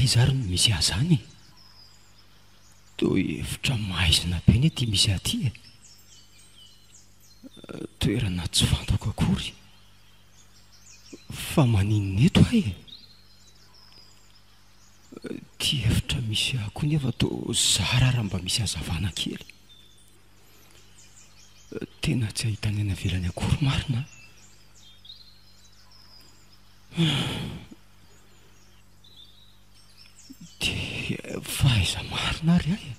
izary no misy azany toa hevitra mahaizina be ny ty misy aty e. Toerana tsy fantako akory fa maninona eto ahy e. Ty hevitra misy aho koa nefa toa zara raha mba misy hazavana kely. Tena tsy ahitany any avelany akory marina. Dia fahaiza marina ary ahy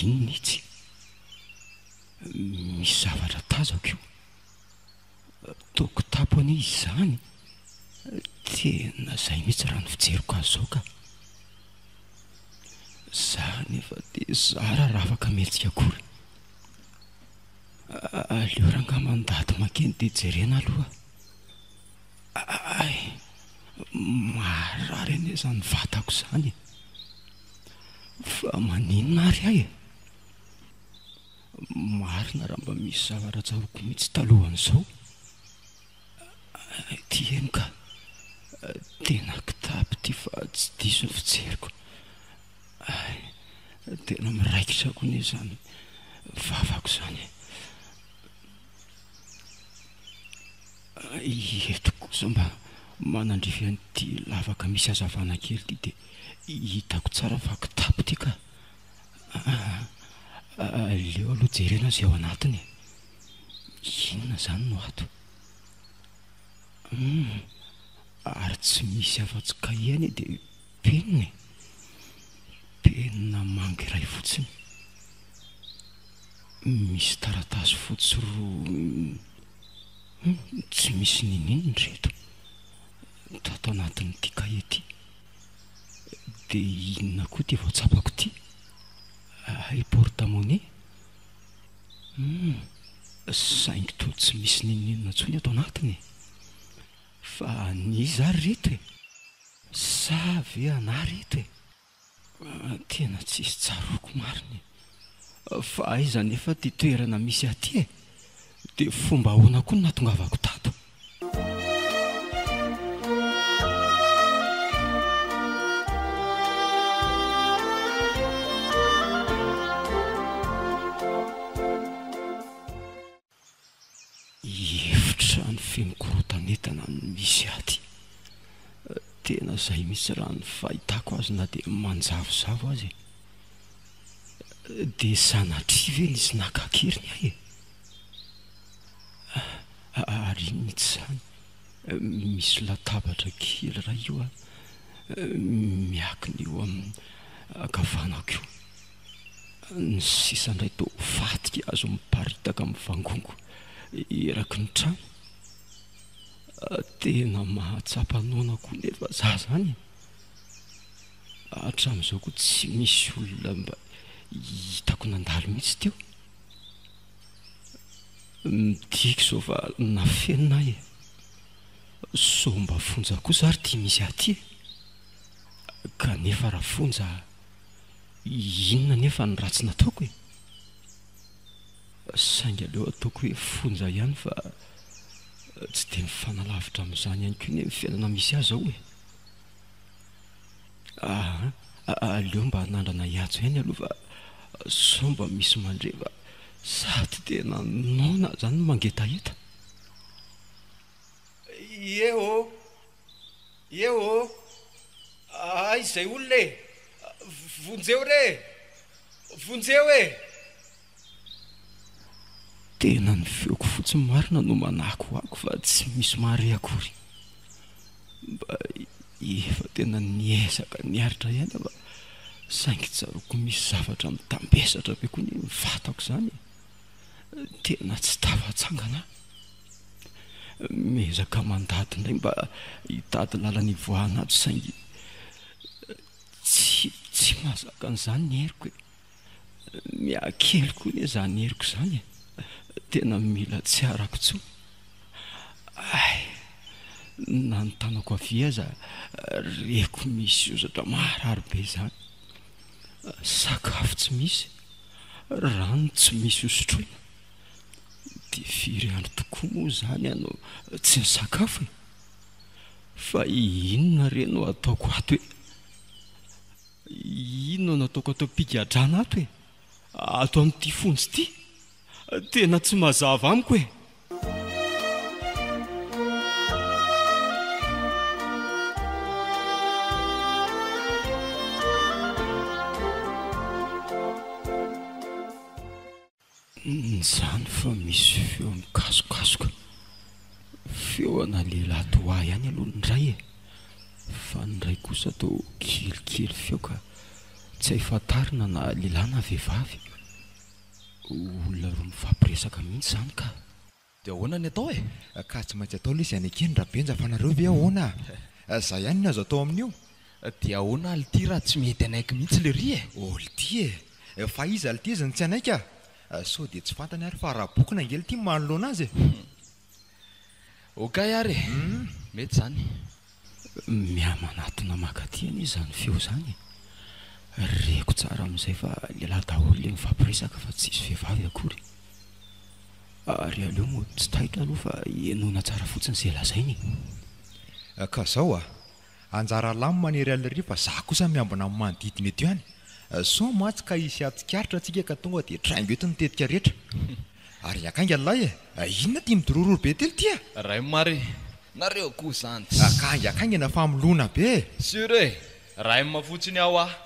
inona itsy misy zavatra tazako io. Toko tapo anie izany. Tena zay mihitsy raha ny fijeriko azy zao ka. Za nefa dia zara raha afaka mihetsika akory. Aleo ranga mandady makeny dia jerena aloha. Ay, marary anie izany vatako izany. Fa maninona ary ahy e. Marina raha mba misy zavatra tsaroko mihitsy talohan'izao. Ty eny ka tena kitapo ty fa tsy diso ny fijeriko. Ay, tena miraikitra koa ny izany vavako izany. Eto kosa mba manandrify an'ity lavaka misy hazavana kely ty dia hitako tsara fa kitapo ty ka. Aleo aloha jerena azy ao anatiny. Inona zany no ato? Ary tsy misy afa-tsy kahie dia penina. Penina manga iray fotsiny. Misy taratasy fotsy roa. Tsy misy ninino reto tato anatin'ity kahie ty. Dia inona koa ty voatsapako ty? Ay, porte-monnaie. Saingy toa tsy misy ninino intsony ato anatiny. Fa niza reto e. Sa ve ana reto e. Tena tsisy tsaroko mariny. Fa aiza nefa ty toerana misy aty e. Dia fomba ahoana koa no natongavako tato. Hevitra ny feno korotanetana no misy aty. Tena zay misy raha ny fahitako azy na dia manjavozavo azy. Dia sanatria ve nisy nakakeriny ahy e. Ary initsy zany. Misy latabatra kely raha io miakina eo amin'ny ankavanako io. Ny sisa indray toa fatika azo miparitaka amin'ny vangongo eraky ny trano. Tena mahatsapa-noana koa nefa za zany. Hatramin'izao koa tsy misy olona mba hitako nandalo mihitsy teo. Midiko zao fa nafenina ahy e. So mba fonja kosa ary ty misy aty e. Kanefa raha fonja, inona nefa ny ratsy nataoko e. Saingy aleo ataoko hoe fonja ihany fa tsy dia mifanalavitra amin'izany ihany koa ny fiainana misy azy zao e. Aleo mba hanandrana hiatso ihany aloha fa sao mba misy mandreva sady tena nona zany mangetaheta. Eo ay izay olona e. Vonjeo re. Vonjeo e. Tena ny feoko fotsiny marina no manako ako fa tsy misy mahare akory. Mba efa tena niezaka niaritra ihany fa saingy tsaroko misy zavatra mitambesatra be koa ny vatako izany. Tena tsy tafatsangana. Mezaka mandady indray mba hitady lalana ivoahana ato saingy tsy mahazaka an'izany ny heriko e. Miakely koa ny izany heriko izany e. Tena mila tsy arako tsoa. Ay, nanontanyako avy aza reko misy ozatra marary be izany. Sakafo tsy misy, rano tsy misy hosotroina. Dia firy andro tokoa moa izany ano tsy nisakafo e. fa inona re no ataoko ato hoe inona no ataoko atao pigadrana ato hoe ato amin'ity fonjy ity tena tsy mazava amiko hoe nyzany fa misy feo mikasokasoka feo ana lehilahy toa ihany aloha nyray fa nyray kosa atao kelikely feo ka tsy hahifantarina na lehilahy na vehivavy olona roa mifampiresaka mihitsy zany ka dia ahoana ny atao ka tsy maintsy atao lesy any akeny raha benja fanareo ve ahoana za ihany ny azo atao amin'io dia ahoana ality raha tsy mety anaiky mihitsy le ry olity fa izy ality zany tsy anaika so dia tsy fantany ary fa raha boky nangely ity manoloana azy okay ary mety zany mihamanatina makatyany izy zany feo zany reko tsara amin'izay fa lehilahy daholo le mifampiresaka fa tsy isy vehivavy akory ary aleo moa tsy taitra aloha fa enona tsara fotsiny izay lazainy ka zao anjara lamy manery alary fa za kosa miambina amin'ny manodidina eto ihany so matsy ka isy atsikaritra atsika ka tonga dia traingo eto nitetika rehetra ary akainga lahy inona ty midorororo be telo tya ray mary nareo koa zany akainga akaingana fa milona be sur ray mafotsiny ao aho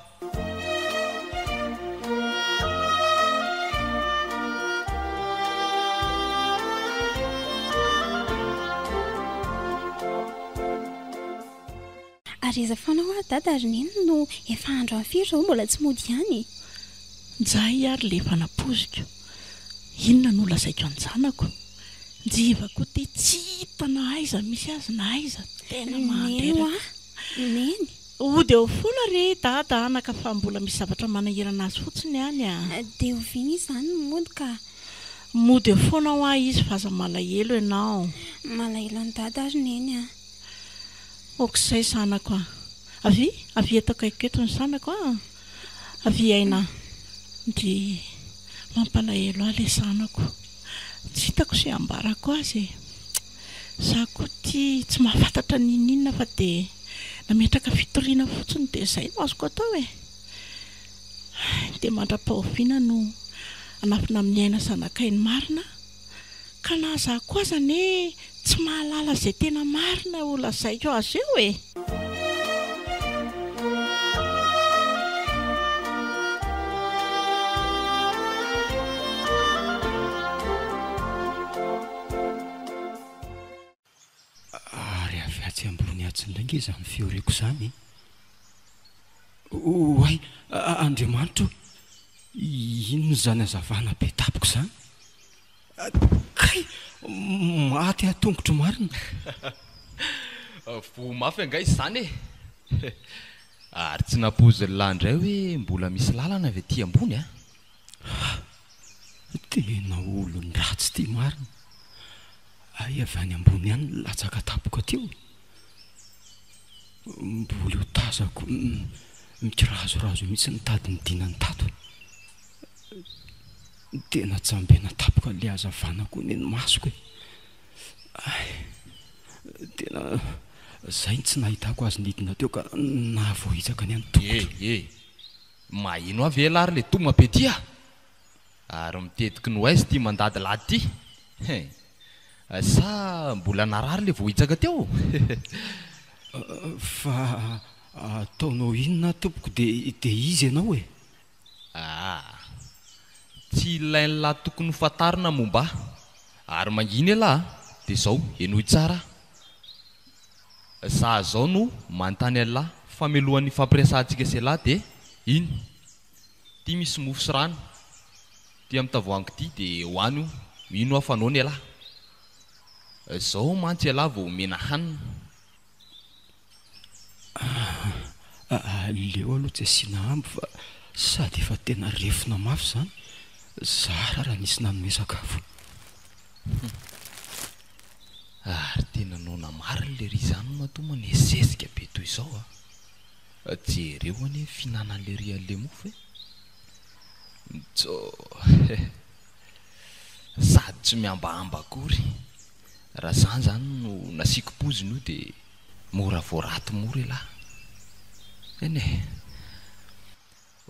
ary eza fanao a dada ary neny no efa andro amin'ny firy zao mbola tsy mody ihany njahy ary le efa napoziko inona no lazaiko anjanako njivako te tsy hitana aiza misy azy na aiza tena mahanderaka neny ody eo foana re dada anaka fa mbola misy zavatra manahirana azy fotsiny any dia oviny izy zany mody ka mody eo foana ho ahy izy faza malahelo ianao malahelo any dada ary neny okizay sanako avy eto akaiketo ny sanako avy aina de mampalahelo ahy le sanako tsy hitako sy ambarako azy za koa ty tsy mahafantatra ninina fa de nametraka fitoriana fotsiny de zay no azoko atao de mandra-pahoviana no anafina amin'ny aina zanakainy marina ka na za koa zany tsy mahalala zay tena marina ho lazaiko azy eo ary avy atsy ambony atsindrainga izany fioreko zany oay Andriamanitra inona zany azavana be tapoko zany kay maty atongotro marina vo mafy angay zany ary tsy napozy landray hoe mbola misy lalana avy aty ambony tena olony ratsy ty marina ay avy any ambony ihany latsaka tapoko ateo mbola eo tazako mikirazorazo mihitsy nitady ny dinany tato tena tsambena tapoka le azavanako neny masoko tena zay tsy nahitako azy nidina teo ka nahavohitsaka ny any tongotro mahino avy elary le toma be ty ary mitetiky no aizy ty mandady lady ty sa mbola narary le vohitsaka teo fa ataonao inona tompoko de izy ianao tsy ilainy lahy tokony fantarina momba ary manginy lahy de zao enoy tsara za zao no manontany alahy famelohan'ny fampiresantsika se lahy de iny ty misy mofo sy rano ty amin'ny tavoango ty de hoanio ino afanao ny alahy zao mantsy alahy vao mena hanina leo aloha tsy asiana amby fa sady efa tena refina mafy zany zara raha nisy nanome sakafo ary tena nona mariny le ry zany matoa manesezika be toy izao jereo anie finanan'le ry an'le mofo sady tsy miambaamba akory raha zany zany no nasiko poziny io de mora voaraty mora lahy eny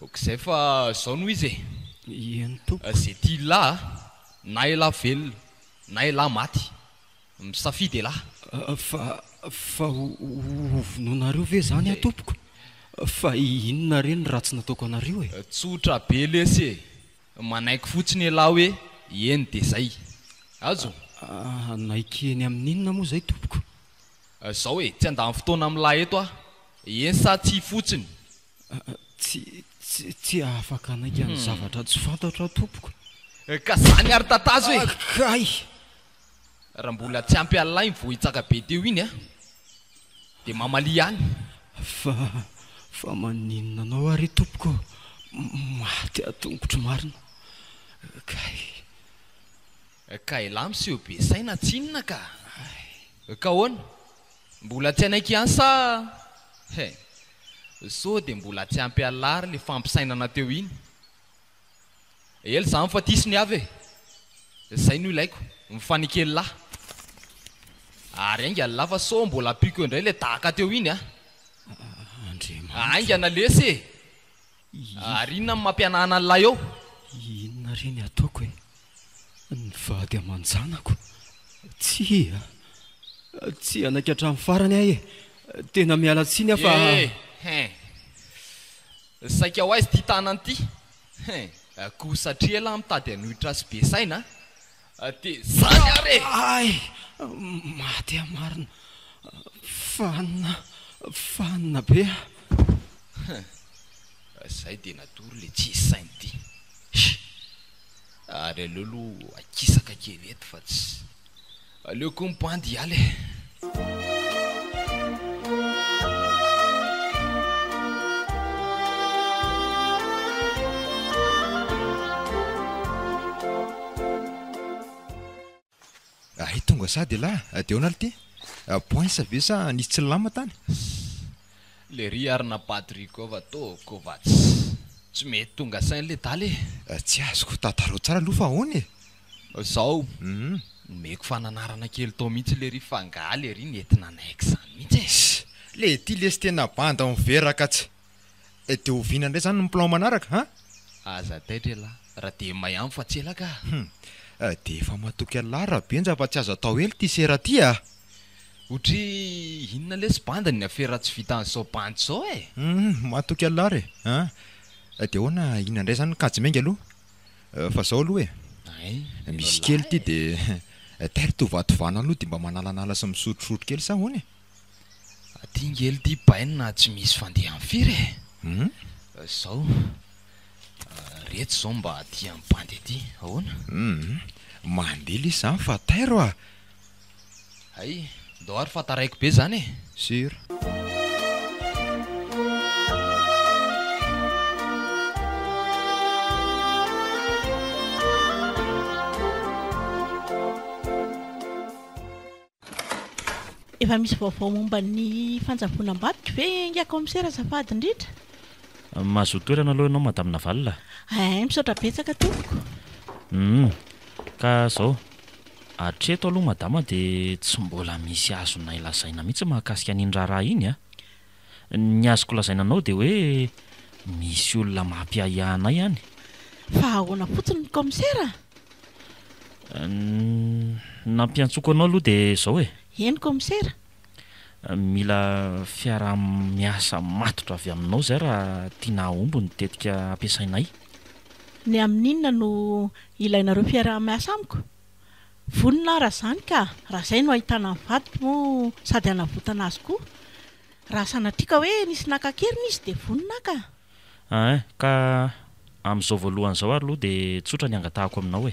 okizay fa zao noho izy eny tompo zay ty lahy na elahy velona na elahy maty misafidy lahy fa ovononareo ve zany atompoko fa inona reny ratsy nataoko anareo tsotra be lesy manaiky fotsiny elahy hoe eny de zay azo naiky eny amin'inona moa zay tompoko zao hoe tsy andany fotoana amin'lahy eto eny sa tsy fotsiny tsy afaka anaiky any zavatra tsy fantatra tompoko ka zany ary tatazo hoe kay raha mbola tsy ampy alay vo hitsaka be teo iny de mamalia any fa maninona anao ary tompoko maty atongotro marina ka elahy miseho be saina tsinona ka hoana mbola tsy anaiky any sa so de mbola tsy ampy alary le fampisainana teo iny ely za mifatisiny avy zay no ilaiko mifanikely lahy ary ainga lafa so mbola apiko indray le tahaka teo iny ainga nalesy ary inona mampianahana an'lahy eo inona reny ataoko ny vady amanjanako tsy anaiky hatramin'ny farany ahy tena miala tsiny fa saika ho aizy ty tanany ty ko satria lahy mitady anohitra sy be saina de zany ary maty amarina fanina be zay de natory le tsisy sainy ty ary aleolo akisaka kely eto fa tsy aleoko mipandy ialy tonga sady lahy de ona ty poinsa ve sa nisy tsy lama tany le ry arina patriko va toko va tsy mety tonga sainy le daly tsy azoko tataro tsara aloha fa ahoany zao meko fananarana kely tao mihitsy le ry fanga le ry nentina anaiky zany mihitsy le ty lesy tena banda miveraka tsy de ovina indray zany ny plan manaraka aza taitra lahy raha de may amy fa tsy elaka de efa matoky alara benja fa tsy azo atao hely ty sera ty otry inona lesy banda ny afera tsy vita an'izao bandy zao matoky alara de hoana inona indray zany kajy mainga aloha fa zao aloha misy kely ty de tary tovatovana aloha de mba manalanala sy misotrosotro kely sa hoany atingely ty bainina tsy misy fandeha amin'ny firy zao rehetra zao mba aty amin'ny bandy aty ahoana mandeha le zany fa tairo ay ndao ary fataraiko be zany sur efa misy vaovao momba ny fanjavonam-badika ve ngiako am'sera zafady indrindra mahazo toerana aloha ianao madamina valina misaotra betsaka tompoko ka zao atreto aloha madama de tsy mbola misy azona ilazaina mihitsy mahakasika an'iny raharaha iny ny azoko lazaina anao de hoe misy olona mampiahiahanay any fa ahoana fotsiny ny commissaire nampiantsoko anao aloha de zao eny commissaire mila fiara-miasa matotra avy aminao zay raha tiana ombo ny tetika ampiasainay ny amin'inona no ilainareo fiara-miasa amiko vonina raha zany ka raha zay no ahitana ny vadiko mo sady hanavotana azy koa raha sanatriaka hoe nisy nakakeriny izy de vonina ka amin'izao voalohany zao ary aloha de tsotra ny angatahako aminao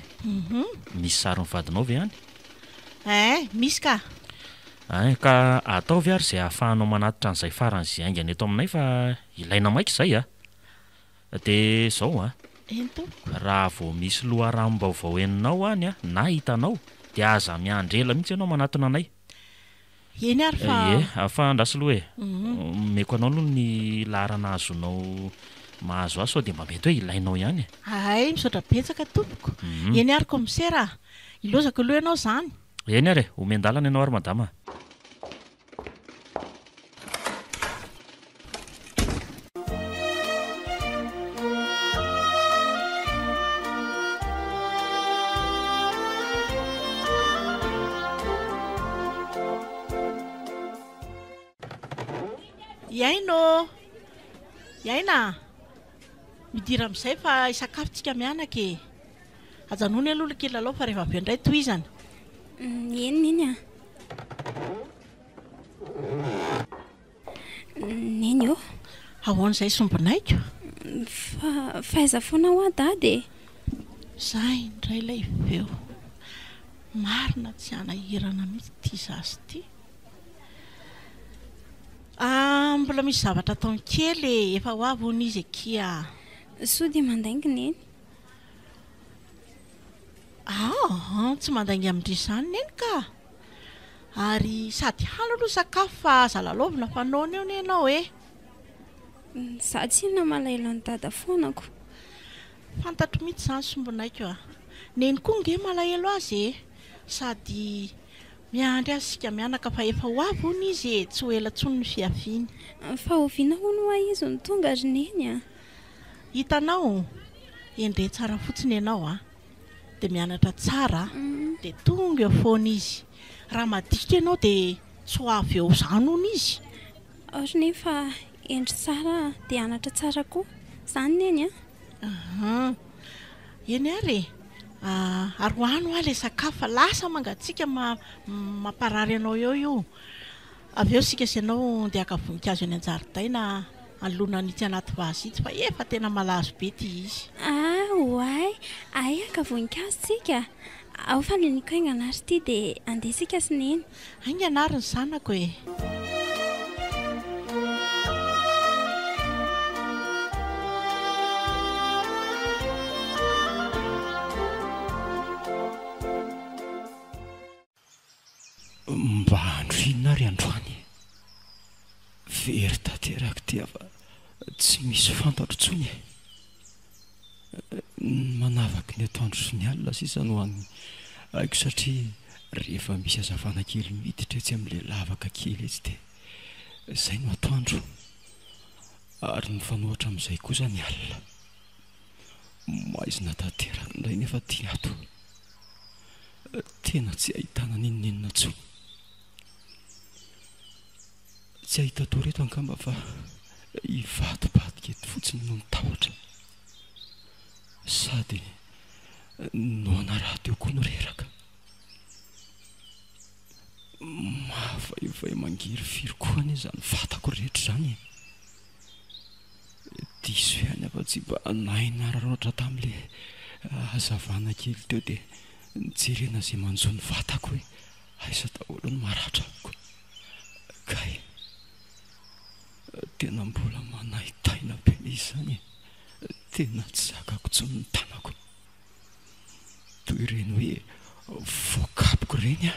misy sary ny vadinao ve any misy ka ka ataovy ary zay ahafahanao manatitra an'izay faran'zay aingany eto aminay fa ilaina maika izay de zao raha vao misy loharam-baovao eninao any na hitanao de aza miandrela mihitsy ianao manatona anay eny ary fa andrasy loha meko anao aloha ny laharana azonao mahazo azy sao de mba mety hoe ilainao ihany misaotra betsaka tompoko eny ary commissaire ilozako aloha ianao zany eny ary omendalana ianao ary madama iaino iaina midira amin'izay fa isakafontsika mianaka e ajanony aloha lakely aloha fa rehefa avy indray toizana enina iny a neny eo ahoan'izay sombinaiko fa aiza foana ho adady e zay indray ilay veo marina tsy anahirana mihitsy ty zasy ty mbola misy zavatra ataony kely efa ho avy hony izy akia soa dia mandaingina eny tsy mandaingy amindrisany eny ka ary sady hala aloha sakafo fa zalalovina fanaony eo ny ianao e za tsy inona malaelo ny dada foanako fantatro mihitsy izany sombonaiko a neny koa nge malahelo azy e sady miandry azy sika mianaka fa efa ho avy hony izy e tsy ho ela ntsony ny fiaviany fa oviana hono hoa izy ny tonga ry neny a hitanao endre tsara fotsiny ianao a dia mianatra tsara dia tonga eo foana izy raha madika ianao dia tsy ho avy eo izany hono izy ohatra nefa endry tsara dia anatra tsara koa izany neny a eny ary aroano a ilay sakafo fa lasa mangatsika mamparary anao eo io avy eo sika sy ianao dia aka voninkazo eny an-jaridaina alona nitsy anaty vazitsy fa efa tena malazo be ty izy oay ay aka voninkazo tsika ao fa leniko aingana ary ity dia andesika sy neny ainga anariny zanako e mba andro inona ry androany very tanteraka ty fa tsy misy fantatro tsony manavaka ny atoandro sy ny alina sisa no any haiko satria rehefa misy azavana kely miditra etsy amin'ilay lavaka kely etsy dia izay no atoandro ary ny fanohatra amin'izay kosa ny alina maizina tanteraka indray nefa ty ato tena tsy ahitana ninonenina tsony tsy ahita toreto angamba fa ivadibadika eto fotsiny no mitahotra sady no anaraha teo koa no reraka mahavayvay mangiry firy koa anie izany vatako rehetra izany diso ihany afa tsy mba nahinararoatra tamin'ilay hazavana kely teo dia nijerena izay manjo ny vatako hoe aiza daholo ny maratra amiko kay tena mbola manahitaina be izany tena tsy zakako tsony ny tanako toy ireny hoe voakapoko ireny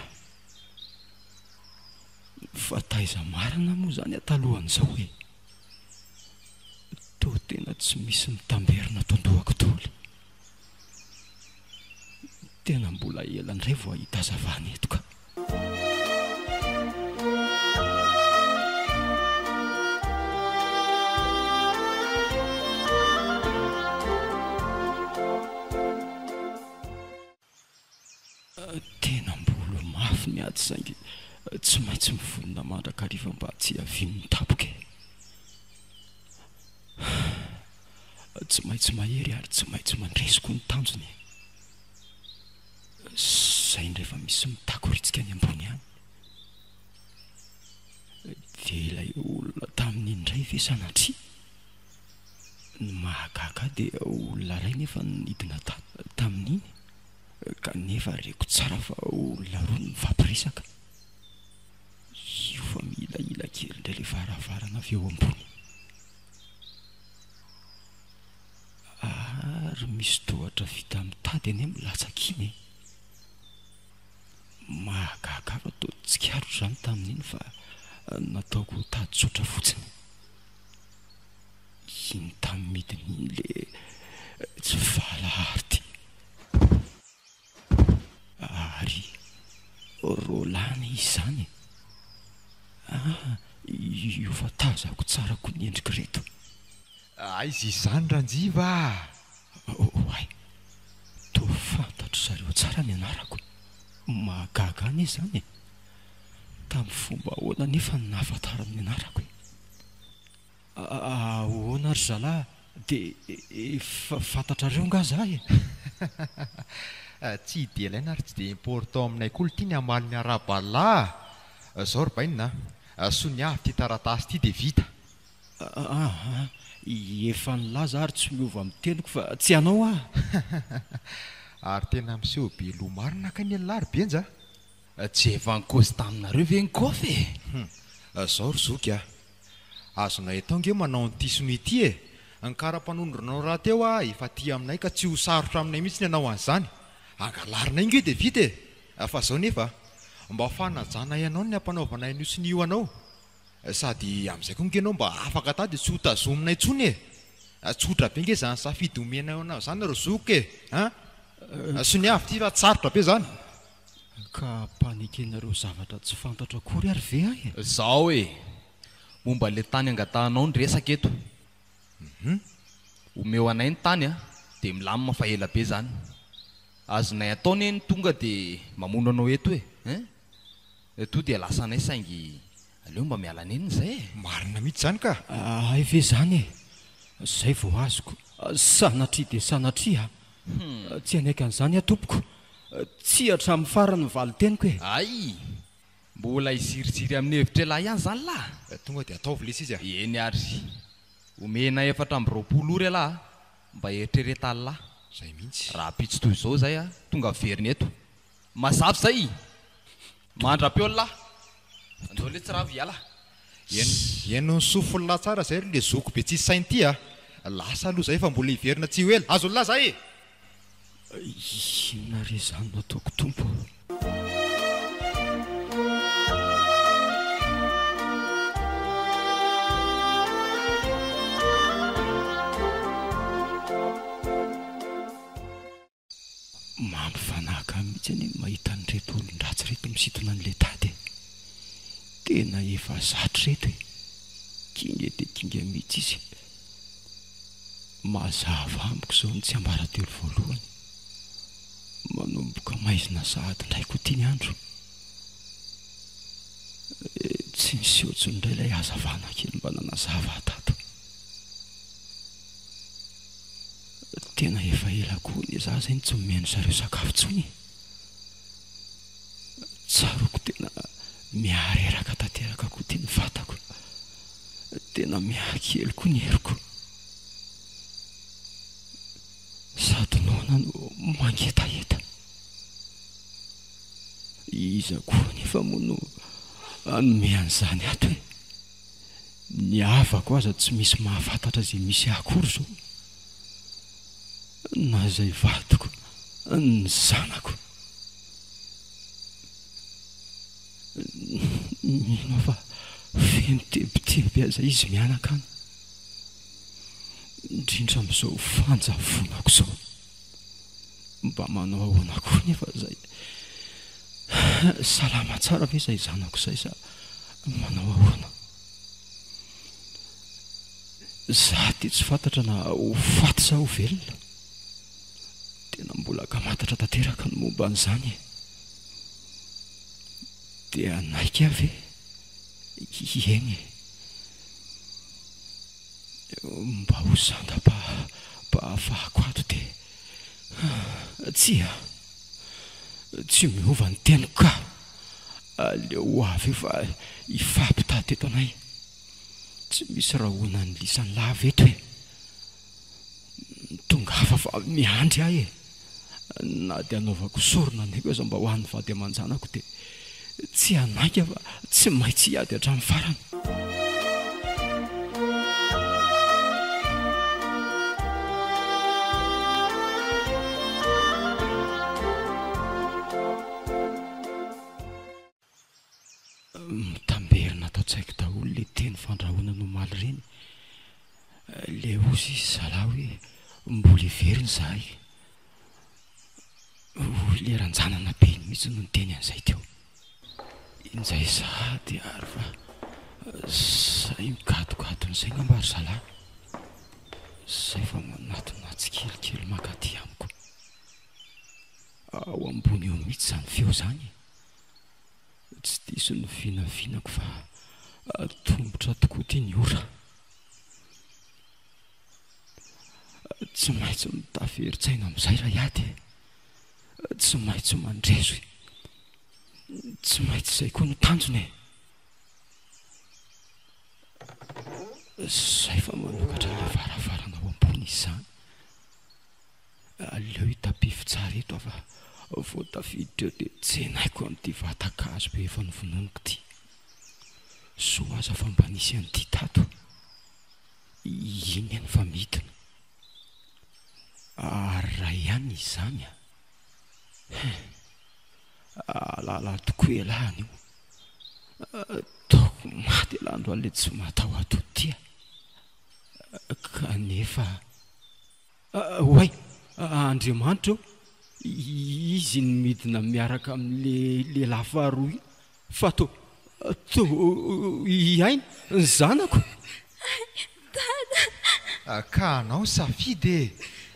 fa taiza marina moa izany atalohan'izao hoe to tena tsy misy mitamberina tondohako toly tena mbola ela indray vao ahita hazavana eto ka tena mbola mafy ny ady saingy tsy maintsy mivonona mandrakariva mba tsy havino ny tapoka tsy maintsy mahery ary tsy maintsy mandresiko ny tanjony zay ndrehefa misy mitakoritsika any ambony any dia ilay olona tamin'indray ve sanatria ny mahagaga dia olona ray nefa nidina tamin'iny kanefa reko tsara fa olona roa ny mifampiresaka io fa milaila kely indray le varavarana avy eo ambony ary misy tohatra vita amin'ny tady eny milatsakiny mahagaga fa to tsikaro izany tamin'iny fa nataoko tady tsotra fotsiny iny tamin'ny midiny iny le tsy valahary ty ary rolany izany io fa tazako tsara koa ny endrika reto aizy izany ranjiva ay to fantatro zareo tsara ny anarako mahagaga any izany tamin'ny fomba ahoana nefa ny nahafantarany anarako ianary zalahy dia fantatrareo nga za e tsy dia ilaina ary tsy dia important aminay koa tia ny amaly ny arabalahy zao ry bainina so ny avy ty taratasy ty dia vita efa nylaza ary tsy miova amin'ny teniko fa tsy anao ary tena miseho be lomarina ka ny lahy ry benja tsy efa nykosy taminareo ve nykofy zao ry zoky azonay tao nge manao ny tisony ity e ny kara-panondronao raha teo efa ty aminay ka tsy ho sarotra aminay mihitsy ny anao an'izany angalarinay nge dia vita e fa zao nefa mba fanajana ianao ny ampanaovanay nio sy nio anao sady amin'izay koa ngenao mba afaka ta dia tsy ho tazominay tsony e tsotra be nge zany safidy omenao anao zany ro zoky e so ny avy ty fa tsarotra be zany ka panikenareo zavatra tsy fantatra akory ary ve e zao e momba le tany angatahanao ny resaka eto omeo anay ny tany dia milamina fa ela be zany azonay ataony ny tonga dia mamono anao eto to dia lasa anay saingy aleo mba miala neniny zay marina mihitsy zany ka ay ve zany e zay vao azoko sanatria dia sanatria tsy anaiky an'izany tompoko tsy hatramin'ny farany valy teniko e ay mbola iziriziry amin'ny hevitra lahy ihany zany lahy tonga dia ataovy lesy izy eny ary omena 420 ory lahy mba eritreretany lahy zay mihitsy raha pitsy toy izao zay tonga veriny eto mazavy zay mandra-peo lahy andao le tsy raha viala iano ny sofolona tsara zay le zoko be tsisy sainy ty lasa aloha zay fa mbola hiverina tsy ho ela azo ny lahy zay inona re zany nataoko tompo mampifanahaka mihitsy any mahita ny reto olon-dratsy reto misintona an'le tady tena efa zatry reto kinga dia kinga mihitsy izy mazava amiko zao ny tsy ambaratelo voalohany manomboka maizina sahady indray koa tiany andro tsy misehotsy ndray ilay hazavana kely mba nanazava tato tena efa ela koa ny za zay ny tsy momeno zareo sakafo tsony tsaroko tena miareraka tanteraka koa ty ny vatako tena miakely koa ny heriko sady noana no mangetaheta iza koa nefa mono anome an'izany ato hoe ny avako aza tsy misy mahafantatra zay misy akory zao na zay vatoko ny zanako mino fa feno tebiteby aza izy mianaka any indrindra amin'izao fanjavonako zao mba manao ahoana koa nefa zay salama tsara ve zay zanako zay sa manao ahoana za ty tsy fantatra na ho faty sa ho velona tena mbola kamantatra tanteraka ny momba an'izany dia naika ave eny mba ho zandam-pahafahako ato dia tsy miova ny teniko ka aleo ho avy eo fa hifampitady eto anay tsy misy raha hoana ny lisan'ny lava eto hoe tonga hafa fa miandry ahy na dia anaovako sorona ndraiky aza mba ho an'ny vady aman-janako dia tsy anaika fa tsy maintsy hiady hatramin'ny farany mitamberina atao-tsaiko daholo le teny fandrahoana nomaly reny le ozy zalahy hoe mbola hiveriny zahay le ranjanana be ny mihitsy no ny teny an'izay teo inzay za dia ary fa zay mikadokadon'izay ny ambary zalahy zay fa manatonatsy kelikely makaty amiko ao ambony eo mihitsy zany feo zany tsy diso ny vinavinako fa tombotra tokoa ty ny ora tsy maintsy mitafy heritsaina amin'izay raha iady, tsy maintsy mandrezo, tsy maintsy izay koa no tanjony. Zay fa manokatra ilay varavarana ao ambony izany. Aleo hitapify tsara eto afa vao tafiditra eo dia tsenaiko amin'ity vatakazo be efa novononiko ity. Soa aza fa mba nisy an'ity tato. Iny any fa midina. Ary raha ihany izany alala tokoa ialahany io. Taoko maty ialahandro an'ilay tsy matao ato tia. Kanefa oay, Andriamanitra izy ny midina miaraka amin'le lafaroa iny. Fa to iaina ny zanako. Ka anao safidy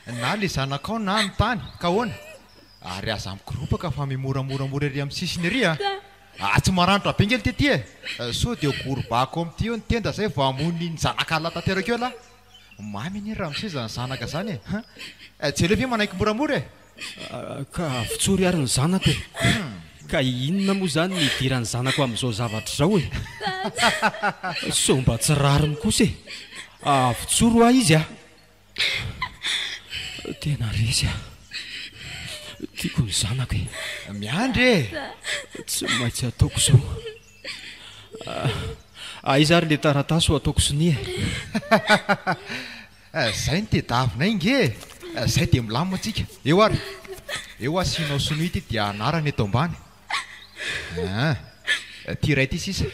na le zanakao na ny tany ka hoana. Ary aza mikorompaka fa mimoramoramora ery amin'ny sisiny ery tsy maranitra be ngely tety so dia gorbako amin'ity eo ny tenda zay vao amony ny zanakala tanteraka eo lahy. Mamy ny raha miseza ny zanaka zany tsy eleo ve manaiky moramora ka vitsory ary ny zanako ka inona moa zany ny idiran'ny zanako amin'izao zavatra zao so mba tsy rariny kosa vitsoro izy tena resy tiako ny zanako miandry tsy maintsy ataoko zao. Izy ary le taratasy ho ataoko sonia. Zay ny tedavinay nge zay dia milamina antsika eo ary eo asianao sonia ity dia anarany eto ambany ty ray ty sisa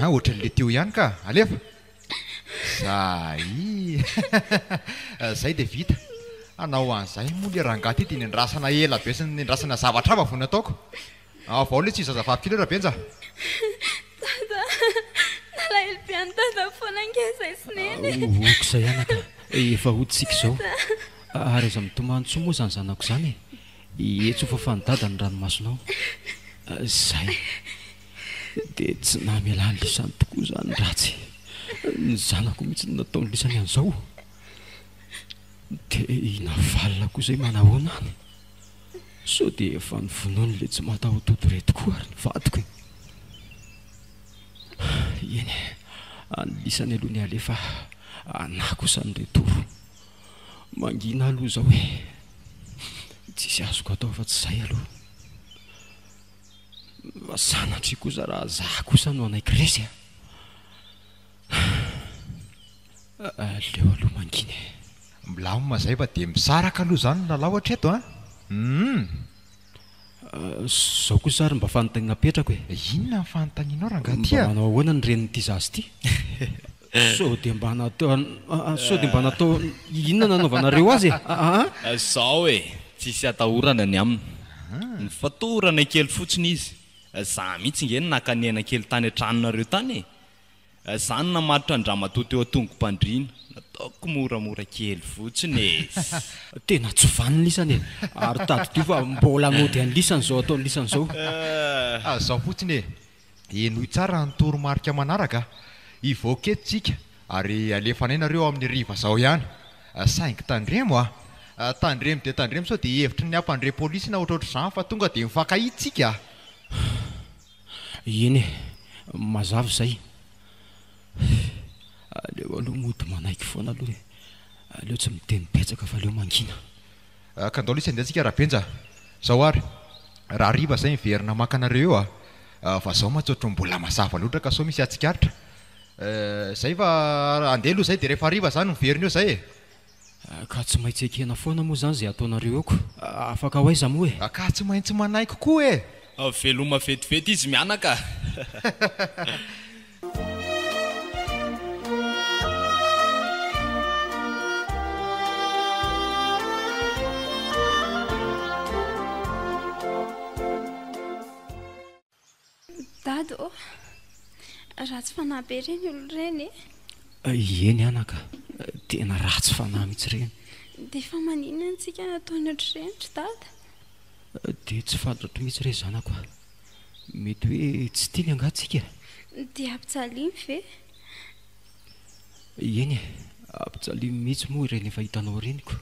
ohatran'le teo ihany ka alefa zay dia vita. Anao an'izay moa le rangaty dia nendrasana ela be sy nendrasana zavatra ava vao ny ataoko. Vao le tsy zazavavy kely rabenja. Okizay anaka efa hoditsika izao ary aza mitomantso moa zany zanako zany etso fa fanodada ny ranomasonao zay dia tsy namialany lisany tokoa zany ratsy ny zanako mihitsy nataony lisany an'izao dia navalina koa zay manahoana any so dia efa nyvonoany le tsy matahototo retokoa ary nyvadiko eny anylisany aloha ny alefa anakosany retoro mangina aloha zao tsisy azoko atao fa tsy zay aloha sanatry kosa raha za kosa no anaiky resy leo aloha manginy milamina zay fa dia misaraka aloha zany lalao hatreto zao kosa ary mba fanontaniana petrako inona ny fanontanianao rangaty manao ahoana ny renin'ity zazy ity so dia mba natao inona nanaovanareo azy zao tsisy atahorana ny aminy ny fatorana kely fotsiny izy za mihitsy nge ny nakanena kely tany antranonareo tany zany namaritra andramatoto eo atongo-pandriana nataoko moramora kely fotsiny tena tsy vaniny lisany ary tadio fa mbola nody any lisany zao ataony lisany zao zao fotsiny enoy tsara ny toromarika manaraka ivoketsika ary alefanay-nareo amin'ny riva zao ihany saingy tandremo tandremo dia tandremo sao dia hevitry ny ampandre polisy na ohatraohatr' zany fa tonga dia mifankahitsika eny mazava zay aleo aloha mody manaiky foana aloha aleo tsy miteny betsaka fa aleo mangina ka andao lisy andehantsika rahabenja zao ary raha riva zay miverina makanareo eo fa zao matsotra mbola mazava loatra ka sao misy atsikaritra zay fa andeha aloha zay dia rehefa riva zany miverina eo zay ka tsy maintsy ekena foana moa zany zay ataonareo eoko afaka ho aiza moa ka tsy maintsy manaiky koa veloma vetivety izy mianaka dado ratsy fanahy be reny olo reny eny anaka tena ratsy fanahy mihitsy reny dia fa manina antsika nataony ohatry renitra dada dia tsy fantatro mihitsy re zanako mety hoe tsy tiany angatsika dia ampitsalimy ve eny ampijalimy mihitsy moa ireny efa hitanao reniko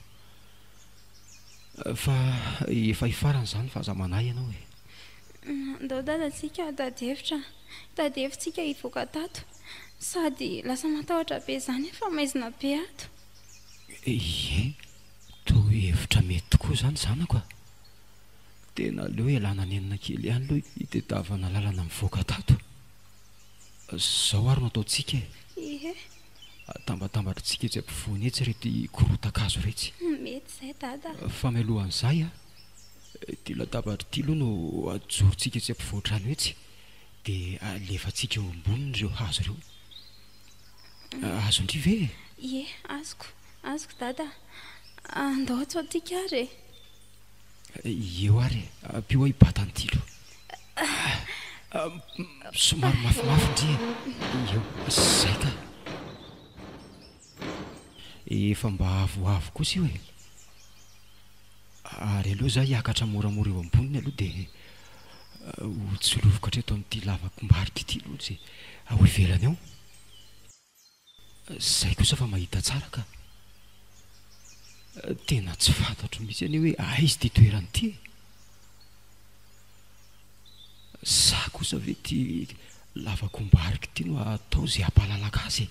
fa efa hifarana izany fa aza manay ianao e. Andao dadatsika tadihevitsika hivoaka tato sady lasa matahotra be izany efa maizina be ato. Ie toa hevitra mety tokoa izany zanako a. Tena leo elana ny enina kely ihany loha hitetavana lalana mivoaka tato. Zao ary no ataontsika e. Ie. Tambatambatritsika etsy ampovoany etsy rety korotakazo retsy. Mety izay dada. Fa mialohan'izay a ty latabatra ty aloha no ajorontsika etsy ampovoan-trano etsy dia alefantsika eo amboniny ireo hazo ireo. Azondry ve? Ie, azoko dada. Andao atsotika ary eo ary ampio hibatany tilo somary mafimafy ndri eo zay ka efa mba avoavo kosa io e. Ary aloha zah hiakatra moramora eo amboniny aloha dia hotsolovoka hatreto amin'ity lavakombarika ity aloha tsy ao ivelany ao. Zay kosa fa mahita tsara ka tena tsy fantatro mihitsy any hoe aizy ty toerany ity e. Za kosa ve ty lavakombarika ity no atao zay hampalalaka azy e.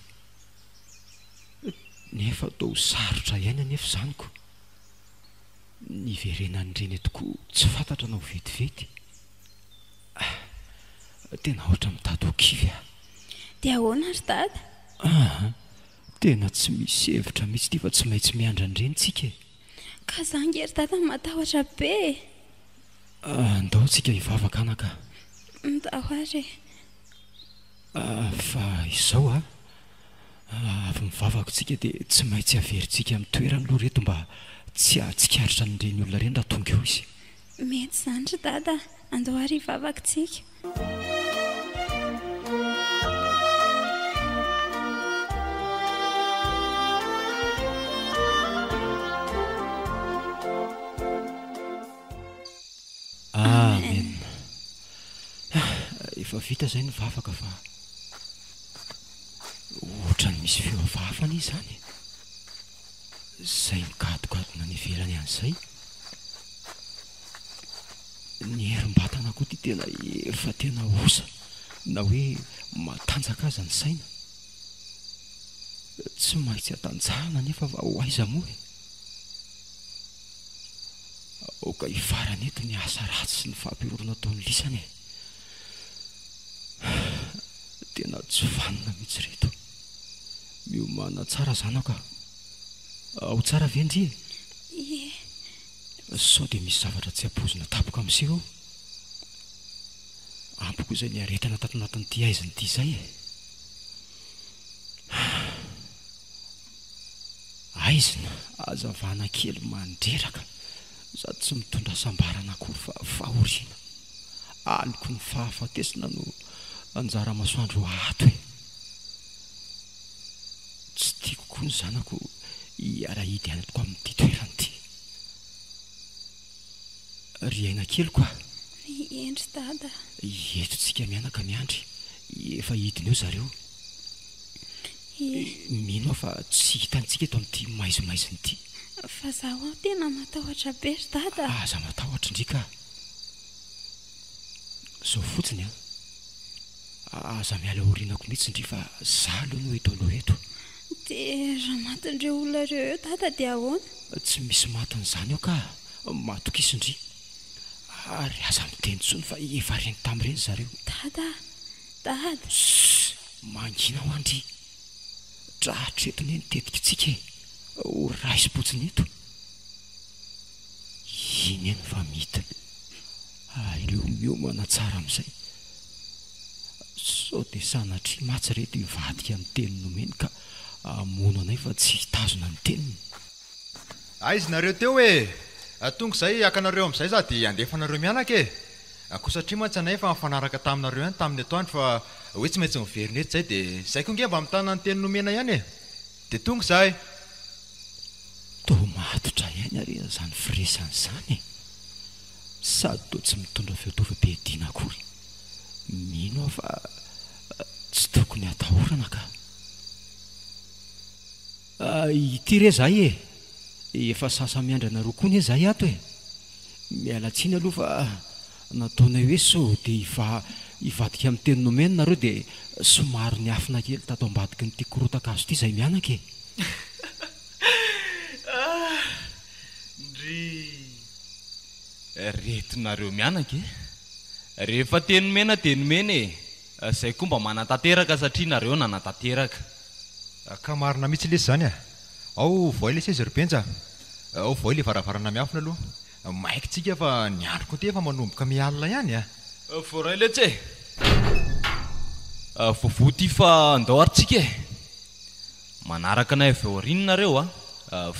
Nefa atao sarotra iaina nefa zaniko. Niverenany reny tokoa tsy fantatra anao vetivety. Tena ohatra mitady ho kivy a. Dia ahoana ry dada? Tena tsy misy hevitra mihitsy ty fa tsy maintsy miandra an'ireny tsika e. Ka zangery dada matahotra be. Andao tsika hivavaka anaka. Mitahoary. Fa izao avy mivavaka tsika dia tsy maintsy averintsika amin'ny toerany loha reto mba tsy ahatsikaritra n'ireny olona ireny raha tonga eo izy. Mety izany ry dada. Andao ary hivavaka tsika. Amen. Efa vita izay ny vavaka fa ohatrany misy feo avavana izy zany. Zay mikadokadona ny ivelany an'izay. Ny herim-batana koa ty tena efa tena osa na hoe matanjaka aza ny saina. Tsy maintsy hatanjahana nefa va ho aiza moa e. Aoka hifarana eto ny asa ratsy sy ny fahampiorona ataon'ny lisany e. Tena tsy vanona mihitsy reto. Miomana tsara zanaka. Ao tsara vendry e. Ie. Sao dia misy zavatra tsy ampozina tapoka amin'iseo ao. Ampoko izay ny aretana tato anatin'ity aiziny ity izay e. Aizina azavana kely mandreraka sady tsy mitondra sambarana akory fa fahoriana. Aliko ny fahafatesina no anjara masoandro ato e. Tsy tiako koa ny zanako hiara-hidy any tokoa amin'ity toerany ity. Ry aina kely koa. Endry dada. Eto tsika mianaka miandry. Efa hidiny eo zareo. Mino fa tsy hitantsika eto amin'ity maizimaiziny ity. Fa zaho tena matahotra be ry dada. Aza matahotra indrika. Zao fotsiny aza miala orinako mihitsy indri fa za aloha no eto aloha eto. Dia raha matin'ireo olona ireo eo dada dia ahoana? Tsy misy matin'izany eo ka matokisa indri. Ary aza miteny tsony fa efa reny tamin'ireny zareo. Dada. Mangina ho andry. Trahatra eto ny nitetika tsika e. Ho raisy-potsiny eto. Iny eny fa mita. Aleo miomana tsara amin'izay. Sao dia sanatria matsy reto hivadika amin'ny teniny nomeny ka amono anay fa tsy hitazona ny teniny. Aizinareo teo e. Tonga izay akanareo amin'izay za dia andefanareo mianaka e. Koa satria mantsy anay efa mifanaraka taminareo ihany tamin'ny atoandro fa hoe tsy maintsy miverina eto izay dia izay koa nge mba mitana ny teny nomena ihany e. Dia tonga izay. Toa matotra ihany ary izany firesana izany e. Sady toa tsy mitondra fitaovam-piadiana akory. Mino aho fa tsy tokony atahorana ka. ity re zahay efa sasa miandrana roa koa ny zahay ato mialatsiana aloha fa nataona hoe so dia ivadika amin'ny teny nomena nareo dia somary ny afina kely tato ambadiky nyity korotakazo ity zay mianaka retinareo mianaka rehefa tenomena tenomena zay koa mba manatateraka satria nareo nanatateraka ka marina mihitsy lesy zany ao voay le sezyrybenja ao voay le varavarana miafina aloha maikytsika fa ny androko ty efa manomboka mialina ihany voray letsy vovoty fa andao aritsika manaraka anay vaorinareo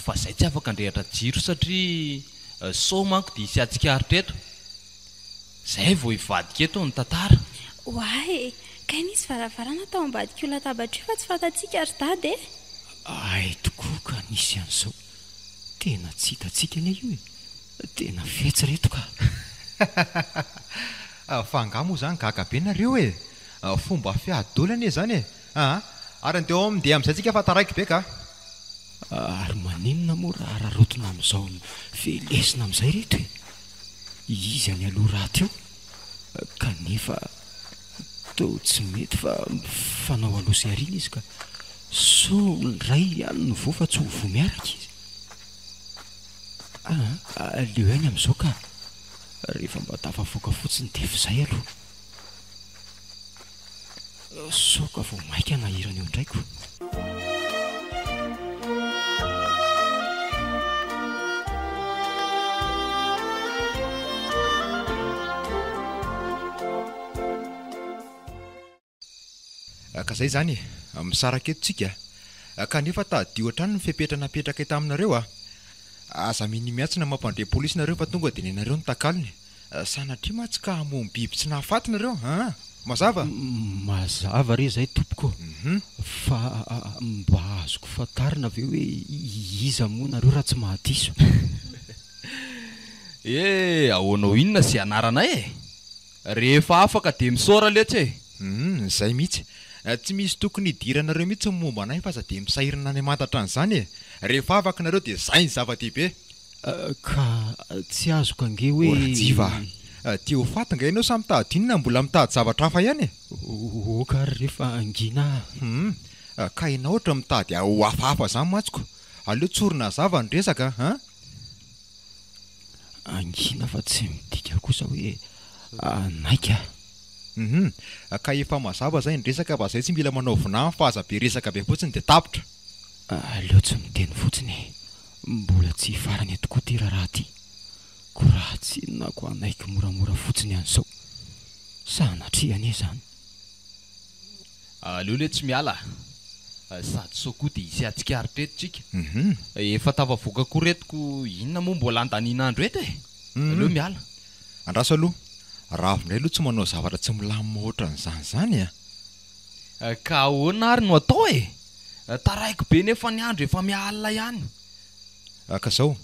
fa zay tsy afaka andrehatra jiro satria so manko dia isy atsika aritreto zay vao ivadika eto ny tantara oay kai nisy varavarana tao ambadika io latabatra io fa tsy fantatsika ary dady ay tokoa ka nisy an'izao tena tsy hitatsika ane io tena fetsy reto ka fanga moa zany gaga be nareo fomba fiadolana e zany ary andeo amin'ndeha amin'izay tsika fa taraiky be ka ary maninona moa raha rarotona amin'izao velesina amin'izay reto izy any aloha raha teo kanefa teo tsy mety fa fanao aloha sy arina izy ka so ray any ny vo fa tsy ho vo miaraka izy leo any amin'izao ka rehefa mba tafavoaka fotsiny defa izay aloha so ka vao maika nahirana eo indraiko ka zay zany misaraka etotsika kanefa tadio hatrany ny fipetranapetraka eto aminareo aza miny miatsina mampandre polisy nareo fa tonga dia nenareo ny takalony sanatria ma tsy ka hamomy biby tsy nahafaty nareo mazava mazava re zay tompoko fa mba azoko fatarina aveo hoe iza moa nareo raha tsy mahadiso ahoanao inona sy anaranay rehefa afaka dia misaora letsy zay mihitsy tsy misy tokony hidiranareo mihitsy momba anay fa za dia misahirana any mantatra an'izany rehefa afaka nareo dia zay ny zava-dehibe ka tsy azoko ange hoe jiva teo fatinga ianao samy mitadinina mbola mitady zavatra hafa ihany oka rehefa angina ka ianao ohatra mitady ho hafahafa zany matsiko aleo tsorona zava ny resaka angina fa tsy midika kosa hoe naika ka efa mazava zay ny resaka fa zay tsy mila manao vinany fa aza be resaka be fotsiny dia tapitra aleo tsy miteny fotsiny mbola tsy farany tokoa ty raha ty ko raha tsy inonako anaiky moramora fotsiny an'izao sanatriane zany aleo le tsy miala sady sokoa dia isy atsika aritretotsika efa tafavoaka koa retiko inona moa mbola andaninandro eto aleo miala andraso aloha ravinay aloha tsy manao zavatra tsy milamina ohatra n'izany zany ka ahoana ary no atao taraiky be nefa ny andro efa mialina ihany ka zao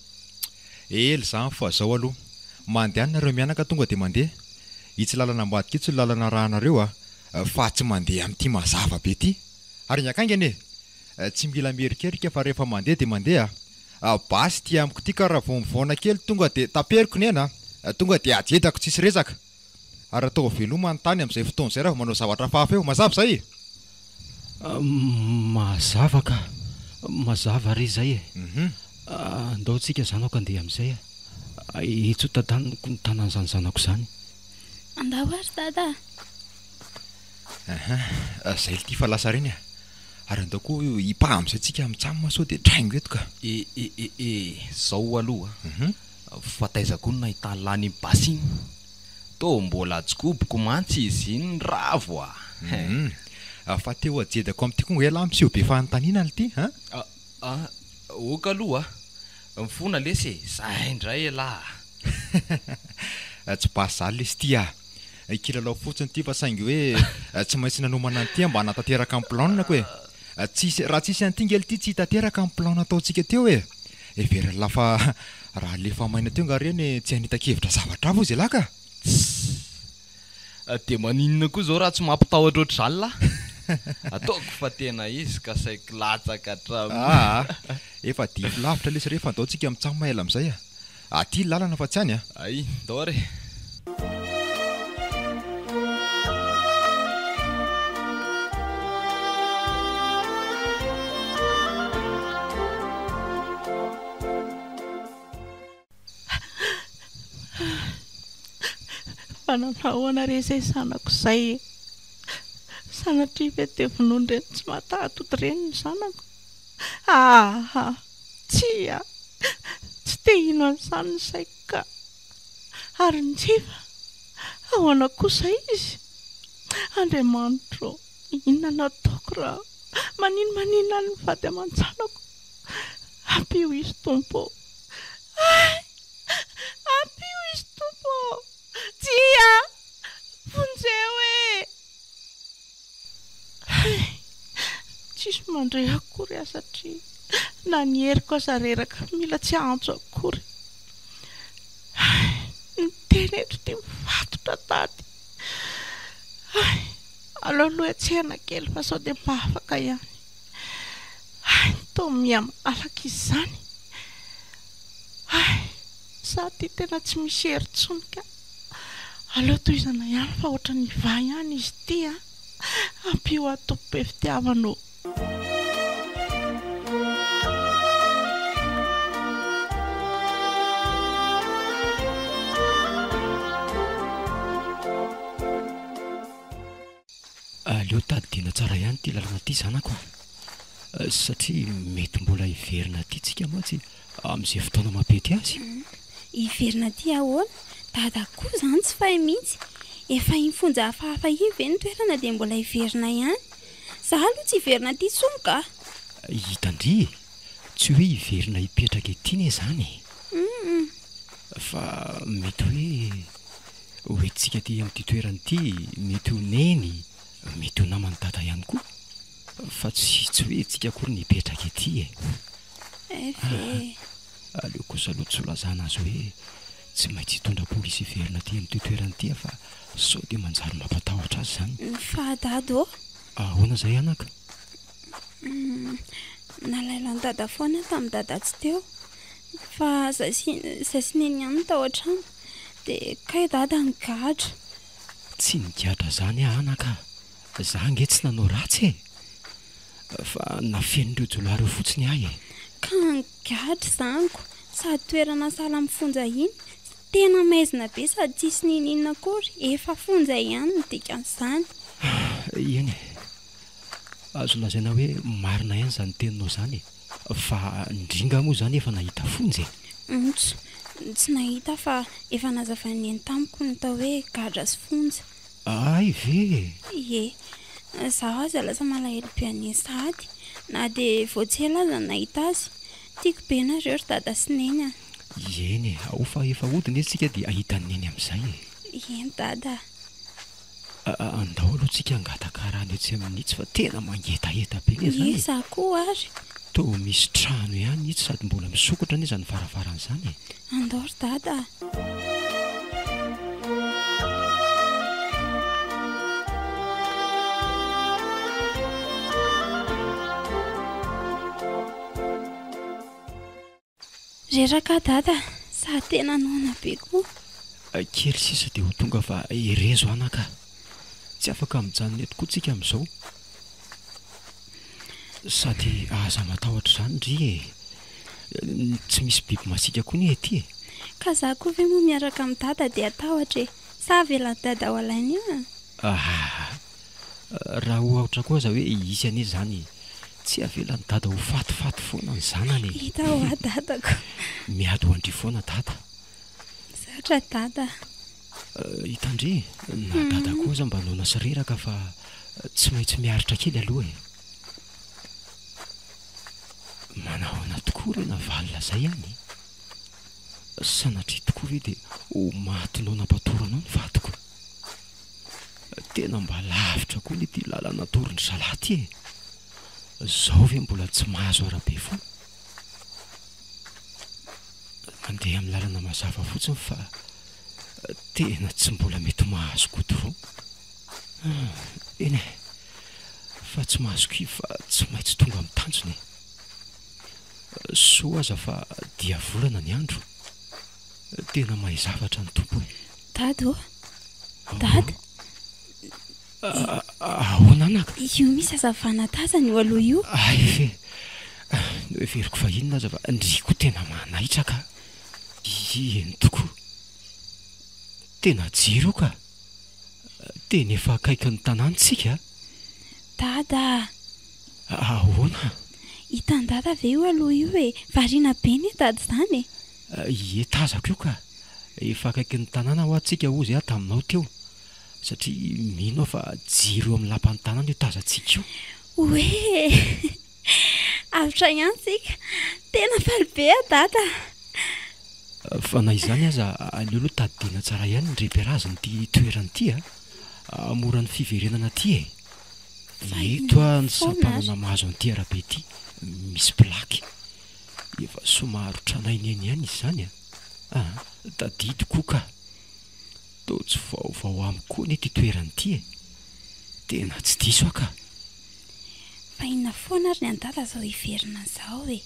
ely zany fa zao aloha mandeha nareo mianaka tonga dia mandeha itsy lalana ambadika itsy lalana rahanareo fa tsy mandeha amin'ity mazava be ty ary ny akaingany tsy mila merikerika fa rehefa mandeha dia mandeha basy ty amiko ty ka raha vao mivaona kely tonga dia taperiko ny ena tonga dia ajedako tsisy resaka ary atao veloma ny tany amin'izay fotoana izay raha manao zavatra fahafa eo mazava zay mazava ka mazava re zay andao tsika zanako andeha amin'izay etso tadaniko ny tanany zany zanako zany andao ary dada zay l ty fa lasa reny ary andao koa hipa amin'izay tsika mitsamina sao dia traingo eto ka zao aloha fataizako ny nahitany lany basiny to mbola tsikoboko mantsy izy iny ravo fa teo ajedako amin'ity koa ela mpiseho be fanontaniana ny ity oka aloha mifona lesy zay indray elahy tsy basy zany lesy ty kilalao fotsiny ty fa saingy hoe tsy maintsy nanomana ny ty mba hanatanteraka amin'ny planina ko raha tsisy an'ity ngely ty tsy hitateraka amin'ny plan ataontsika teo everina lafa raha lefa maina teo nga reny tsy hanita-kevitra zavatra avo izy elaka dia maninona koa zao raha tsy mampitahotra oatra zany lahy ataoko fa tena izy ka saiko latsaka hatramy. Efa divy lavitra lesy rehefa andao tsika mitsaho maela amin'izay aty lalana fa tsy any ay ndao re. Fananahoana re izay zanako izay sanatria ve dia vonoany reny tsy mahatahatody reny ny zanako. Tsy te hino an'izany ny saiko ka ary njiva ahoana kosa izy. Andriamanitro, inona no ataoko raha maninona ny vady aman-janako. Ampio izy tompo, ampio izy tompo. Tia vonjeo tsisy mandray akory aho satria na ny heriko aza reraka mila tsy antso akory. Ny tenetro dia mivatotra tady. Aloha tsena kely fa sao dia mba afaka ihany. Tao miamalaka izany. Za ty tena tsy misy hery tsony ka. Aleo tohizana ihany fa ohatra ny va ihany izy ty ampio atompo be fitiavanao. Aleo tadidiana tsara ihany ty lalana ty zanako satria mety mbola hiverina ty tsika mantsy amin'izay fotoana mampety azy. Hiverina ty ahoana? Dada koa zany tsy fahay mihitsy. Efa hifonja hafahafa ive ny toerana dia mbola hiverina ihany. Za aloha tsy hiverina ty tsony ka. Hitandry, tsy hoe hiverina hipetraka ety ne zany. Fa mety hoe tsika ty amin'ity toerana ty mety ho neny, mety ho namany dada ihany koa. Fa tsy hoe tsika akory ny hipetraka ety aleo kosa aloha tsy holazana azy hoe tsy maintsy hitondra polisy hiverina ty amin'ity toerana ty fa sao dia manjary mampatahotra azy zany. Fa dado ahoana izay anaka? Nalailany dada foana tamin'ny dada tsy teo fa zay sy neny ihany tao an-trano dia kay dada nigadra. Tsy nigadra zany anaka, za nge tsy nanao ratsy fa nafen'ireo jolahy fotsiny ahy ka nigadra zaniko sady toerana sala mifonja iny tena maizina be sady tsisy ninina akory efa fonja ihany ny dikan'izany. Eny azo lazaina hoe marina ihany zany teninao zany fa ndringa moa zany efa nahita fonja tsy nahita fa efa nazavany eny tamiko ny tao hoe gadra sy fonja. Ay ve? Zaho aza lasa malahelo be any sady na dia voatsela aza nahita azy. Tiako be nareo ry dada sy neny. Eny ao fa efa hodiny tsika dia ahita neny amin'izay Eny dada. Andao aloha tsika angataka rano etsy amin'itsy fa tena mangetaheta be ne zany. Za koa ary toa misy trano ihany itsy sady mbola misokotra ne zany varavaran'izany. Andao ry dada. Reraka dada, sa tena noana be koa. Kely sisa dia ho tonga fa erezo anaka. Tsy afaka mijanona eto koa tsika amin'izao. Sady aza matahotra izany ry tsy misy biby masika koa ny ety. Ka za koa ve moa miaraka amin'ny dada dia atahotra sa avelan'ny dada ho alainy io? Raha ohatra koa aza hoe isy anie zany tsy avelan'ny dada ho fatifaty foana ny zanany. Hita ho dadako. Miady ho andry foana dada. Zatra dada. Hitandry, na dada koa aza mba naona sy reraka fa tsy maintsy miaritra kely aloha manahoana tokoa rena valina zay ihany. Sanatria tokoa ve dia ho matinao nampatoranao ny vadiko. Tena mba lavitra koa ny ty lalana torony salaty zao ve mbola tsy mahazo arabe foana. Mandeha amin'ny lalana mazava fotsiny fa tena tsy mbola mety mahazo koto vao. Eny fa tsy mahazoko i fa tsy maintsy tonga amin'ny tanjony soa aza fa dia volana ny andro tena mahay zavatra ny tompo e dady dady ahoana anaka io misy azavana tazany io aloha io ay no everiko fa inona aza fa ndriko tena manahitraka eny tokoa tena jiro ka tena efa akaiky ny tanàntsika dada ahoana hitany dada ve io aloha io e variana be ny dady zany e tazako io ka efa akaiky ny tanàna ho atsika ozy aho taminao teo satria mino aho fa jiro eo amin'ny lampany tanàna io tazantsika io oe avitra ihany sika tena falibe a dada fa na izany aza aleo aloha tadidina tsara ihany ny reperaziny ty toerany ty a moran'ny fiverenana ty e eto a ny sampanana mahazo an'ity arabe ty misy plaky efa somaro tranainy eny ihany izy zany a tadidiko ka to tsy vaovao amiko ny ty toerany ty e tena tsy diso aka fa inona foana ary ny an-dada zao hiverina zao e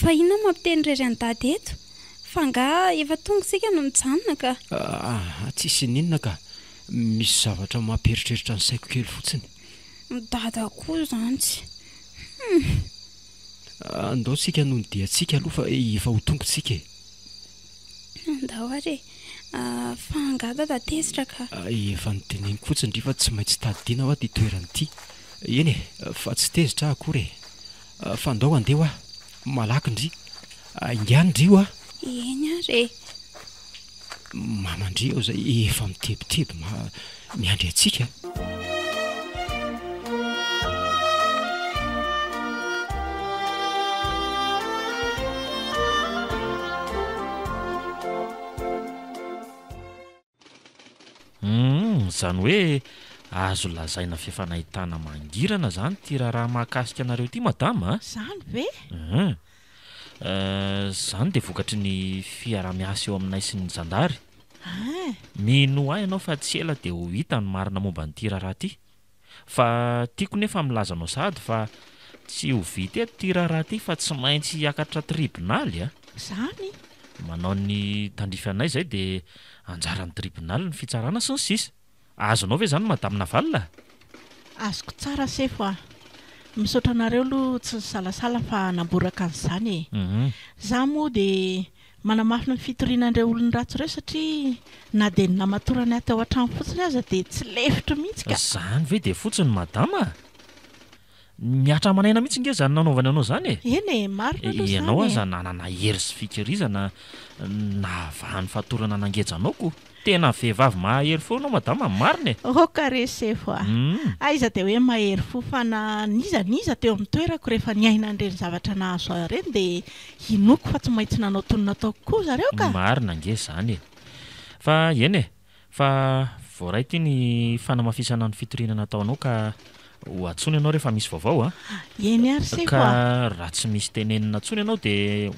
fa inona mampiteny rery an-dady eto fa nga efa tonga sika no mijanona ka tsisy ninona ka misy zavatra mamperitreritra ny saiko kely fotsiny dada koa zany tsy andao sika noho ny diatsika aloha fa efa ho tongotsika e andao ary fa nga dada tezitra ka efa nyteneniko fotsiny ry fa tsy maintsy tadidiana ho a ty toerany ty eny e fa tsy tezitra akory e fa andao andeha ho a malaky ndry ingany-drio a eny ary mamandry ao zay efa mitebiteby miandry atsika zany hoe azo lazaina fifanahitana mangirana zany ty raharaha mahakasika anareo ty madama zany ve zany de vokatry ny fiara-miasa eo aminay sy ny zandary mino ahy ianao fa tsy ela de ho hita ny marina momba nyty raharaha ty fa tiako nefa milazanao sady fa tsy ho vita eto ty raharaha ty fa tsy maintsy hiakatra tribonaly a zany manao ny tandrify anay zay de anjaran'ny tribonaly ny fitsarana sy ny sisa azonao ve zany madamina valina azoko tsara sefo a misaotra anareo aloha tsy salasala fa namboraka an'izany e za moa de manamafina ny fitorianandreo olony ratsy ireo satria na de ny namatorany aty ao an-trano fotsiny aza de tsy lefitra mihitsy ka zany ve de fotsiny madama miatra manaina mihitsy nge zany nanaovany anao zany e eny e marina aloha zany ianao aza nanana hery sy fikirizana nahavahan'ny fatorana nangejanao tena vehivavy mahery fo anao madama marina e okare sefo a aiza de hoe mahery fo fa na niza teo amin'ny toerako rehefa niaina an'ireny zavatra nahazo reny de inoko fa tsy maintsy nanao tonona ataoko koa zareo ka marina nge zany e fa eny e fa voaray ty ny fanamafisana ny fitorinana ataonao ka ho atsony ianao rehefa misy vaovao a eny ary sefo ka raha tsy misy tenenina atsony ianao de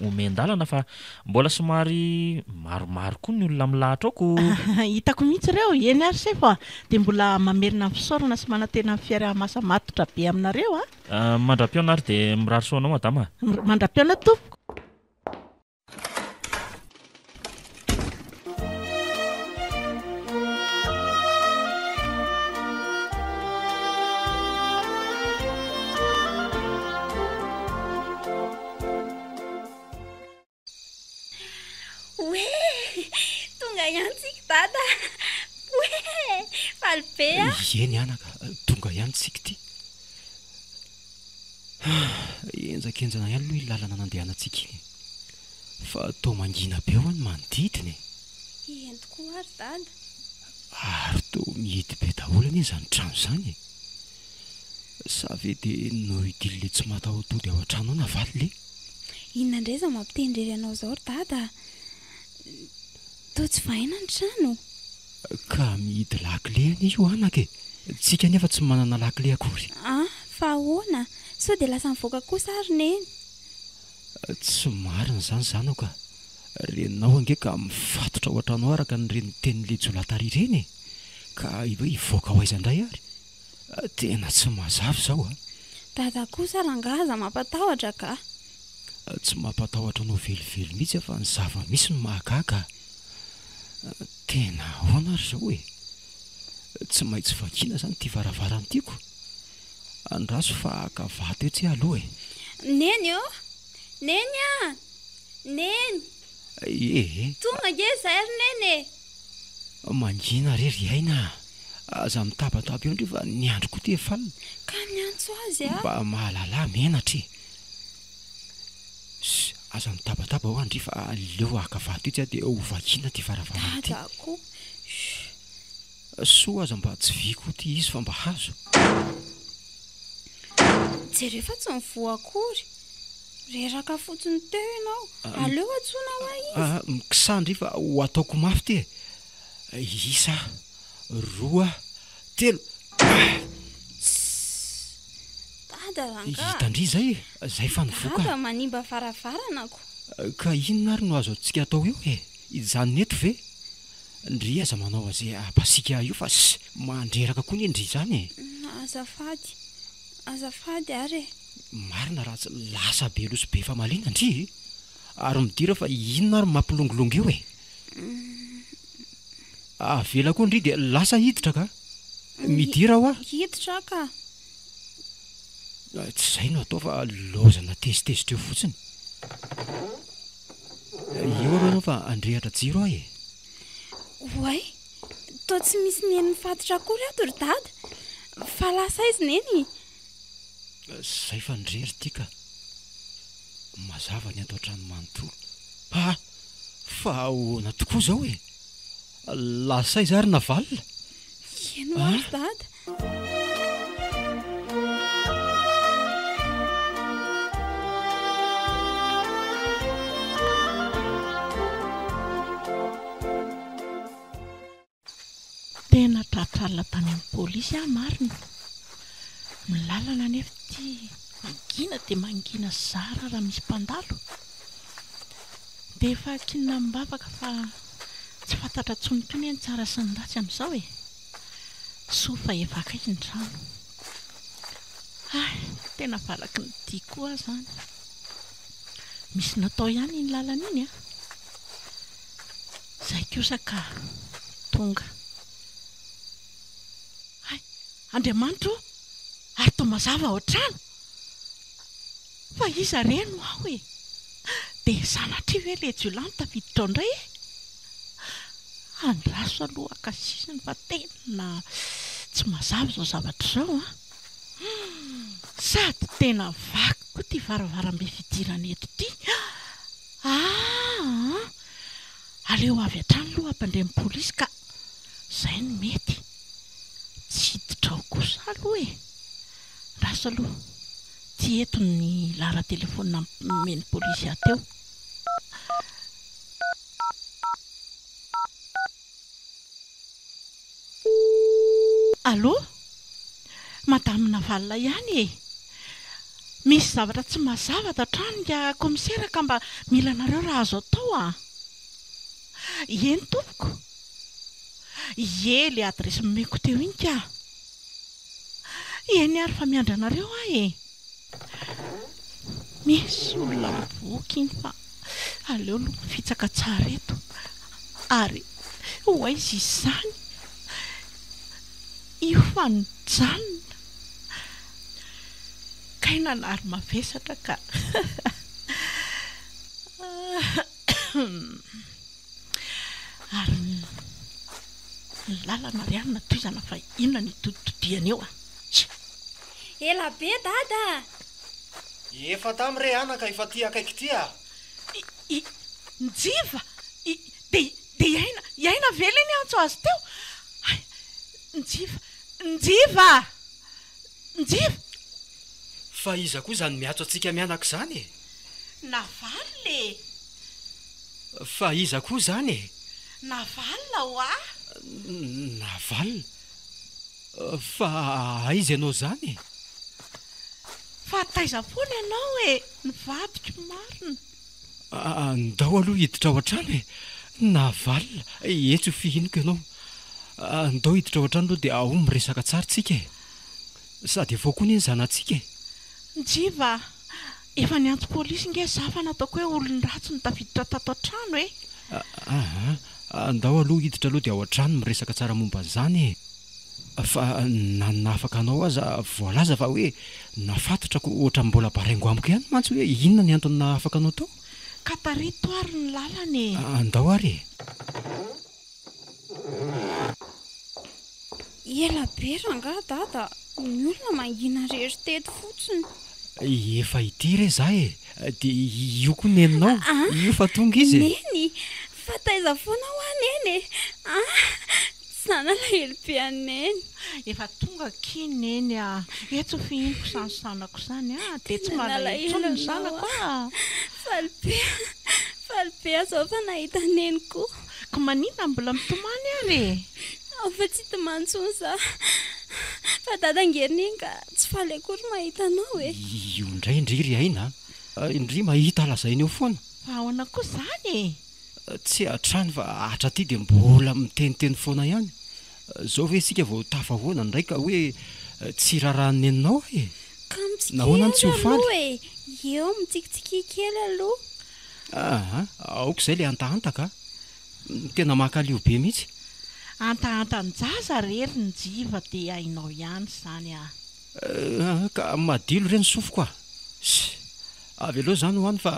omendalana fa mbola somary maromaro koa ny olona milahatra aoko hitako mihitsy ireo eny ary sefo a de mbola mamerina fisaorana sy manantena fiara-masa matotra be aminareo a mandra-piona ary de mirary soanao madama mandra-piona tompoko dada oe falibe a eny anaka tonga ihany tsika ty enjakenjana ihany aloha ilalana nandehanantsika iny fa atao mangina be ao any manodidiny eny tokoa ary dada ary to mihety be daholo anie zany trano zany sa ve de no idilyle tsy matahoatody ao an-trano ao navaly le inona indray za mampitendrery anao zao ry dada to tsy vaina ny trano ka mihidy lakile any io anaka e tsika nefa tsy manana lakile akory fa ahoana sao de lasa mivoaka kosa ary neny tsy marina zany zany ao ka reninao ange ka mifatotra ao an-trano araka ny reny tenin'le jolatary ireny e ka hoe hivoaka ho aiza indray ary Tena tsy mazava zao a. Dada kosa rangaza mampatahotra ka. Tsy mampatahotra anao velively mihitsy fa ny zava-misy no mahagaga. Tena ahoana ary zao e. Tsy maintsy vakiana zany ty varavarana tiako. Andraso fa akavato etsy aloha e. Neny ô, neny a, neny. Tonga nge zahay neny e. Mangina rery aina. Aza mitabataba eo ndre fa ny andro koa te falina. Ka miantso azy a. Mba mahalala menatra e. Aza mitabataba ho andry fa leo akavato etsy dia ho vakiana ty varavarana ty. Dadako. Soa aza mba tsy viko ty izy fa mba hazo. Jereo fa tsy mivoakory. Reraka fotsiny teo ianao. Aleo atsona ho izy. Mikisandry fa ho ataoko mafy ty e. Isa, 2, 3. Dada ranga. Hitandry zay zay fa nivoaka. Dada manimba varavaranako. Ka inona ary no azo antsika atao eo e. Izany neto ve? Ndry aza manao azay apasika io fa mandreraka koa ny ndry zany e. Azafady. Azafady are. Marina raha tsy lasa be loso be fa malina ndry. Ary midira fa inona ary mampilongolongo eo e. Avela koa ndry dia lasa hiditra ka. Midira ho a. Hiditra ka. Tsy zay no atao fa lozana tezitezitra eo fotsiny. Eo aloha anao fa andrehatra jiro aho e. Oay, toa tsy misy neny mifatotra akory ato ry dada. Fa lasa izy neny. Zay fa ndrery ty ka. Mazava ny atao trano manontolo. Fa ahoana tokoa zao e. Lasa izy ary navalina. Eno ary dada. Tena tratralina tany amin'ny pôlisy marina. Milalana nefa ty mangina dia mangina zara raha misy mpandalo. Dia efa kinona mibavaka fa tsy fantatra tsonotony ny tsara sy ny ratsy amin'izao e. Soa fa efa akaiky ny trano. Tena valaky ny dia koa zany. Misy natao ihany iny lalana iny a. Zay kosa ka tonga. Andriamanitro, ary toa mazava ao trano. Fa iza reny ho aho e. Dia sanatria hoe lejiolany tafiditra ao indray e. Andraso aloha akasisiny fa tena tsy mazava izao zavatra izao a. Sady tena vaky koa ty varavarambe fidirana eto ty. Aleo avy hatrany aloha ampandremy pôlisy ka zay no mety. Tsy hiditra ao kosa aloha e. Raso aloha ty eto ny lara telefônina meny pôlisy ateo. Allô? Madame Navalina ihany e. Misy zavatra tsy mazava tatrano ka komisera ka mba mila anareo raha azo atao a. Eny tompoko. Le adresy momeko teo iny ka. Eny ary fa miandra anareo aho e. Misy olona mivoaka iny fa aleo aloha mifitsaka tsara eto. Ary ho aiza izany. Io fa nijanona. Kaina nary mavesatra ka. Ary lalana ry anina toizana fa inona ny toditodiana eo a. Ela be dada. Efa tamy re anaka efa ty akaiky ty a. Njiva. Dia iaina vela iny antso azy teo. Njiva. Fa iza koa zany miatso atsika mianaka zany e. Navalina e. Fa iza koa zany e. Navalina ho a. Navalina? Fa aiza ianao zany e? Fa taiza foana ianao e. Nivadika marina. Andao aloha hiditra ao an-trano e. Navalina. Etsy ho fihiniko ianao. Andao hiditra ao an-trano aloha dia ao miresaka tsara tsika e. sady efa koa ny zanantsika Jiva, efa niantso polisy nge zafa nataoko hoe olon-ratsy ny tafiditra tato an-trano e. Andao aloha hiditra aloha dia ao an-trano miresaka tsara momba an'izany fa nafaka anao aza voalaza fa hoe nafatotrako ohatra mbola baraingo amiko ihany mantsy hoe inona ny antony nafaka anao tao Katarito ary ny lalany e. andao ary Ela be rangaha dada, ny olona mangina rery teto fotsiny. efa ity re za e dia io koa neninao io fa tonga izy Neny, fa taiza foana ho aneny e. Sana lahelo be aneny. Efa tonga kineny a. Etso fihiniko sanasanako zany a. Dia tsy malahelo ny zanako a. Faly azo fa nahita neny koa. Ka maninona mbola mitomany ary e? Fa tsy tomantsony za. Fa dada ngeriny ka tsy faly akory mahita anao e. io indray indriry aina indry mahita lazainy eo foana Ahoana koa zany e? tsy atrany fa hatra aty dia mbola miteniteny foana ihany zao ve isika vao tafahoana ndraika hoe tsy rarahany neninao e Ka nahoana tsy ho faly e. Eo mitsikitsiky kely aloha. aoko izay le antahantaka tena makalio be mihitsy Anta-antan-jaza rery ny Jiva dia hainao ihany zany a. ka madilo ireny sofoko a avy aloha zany hoany fa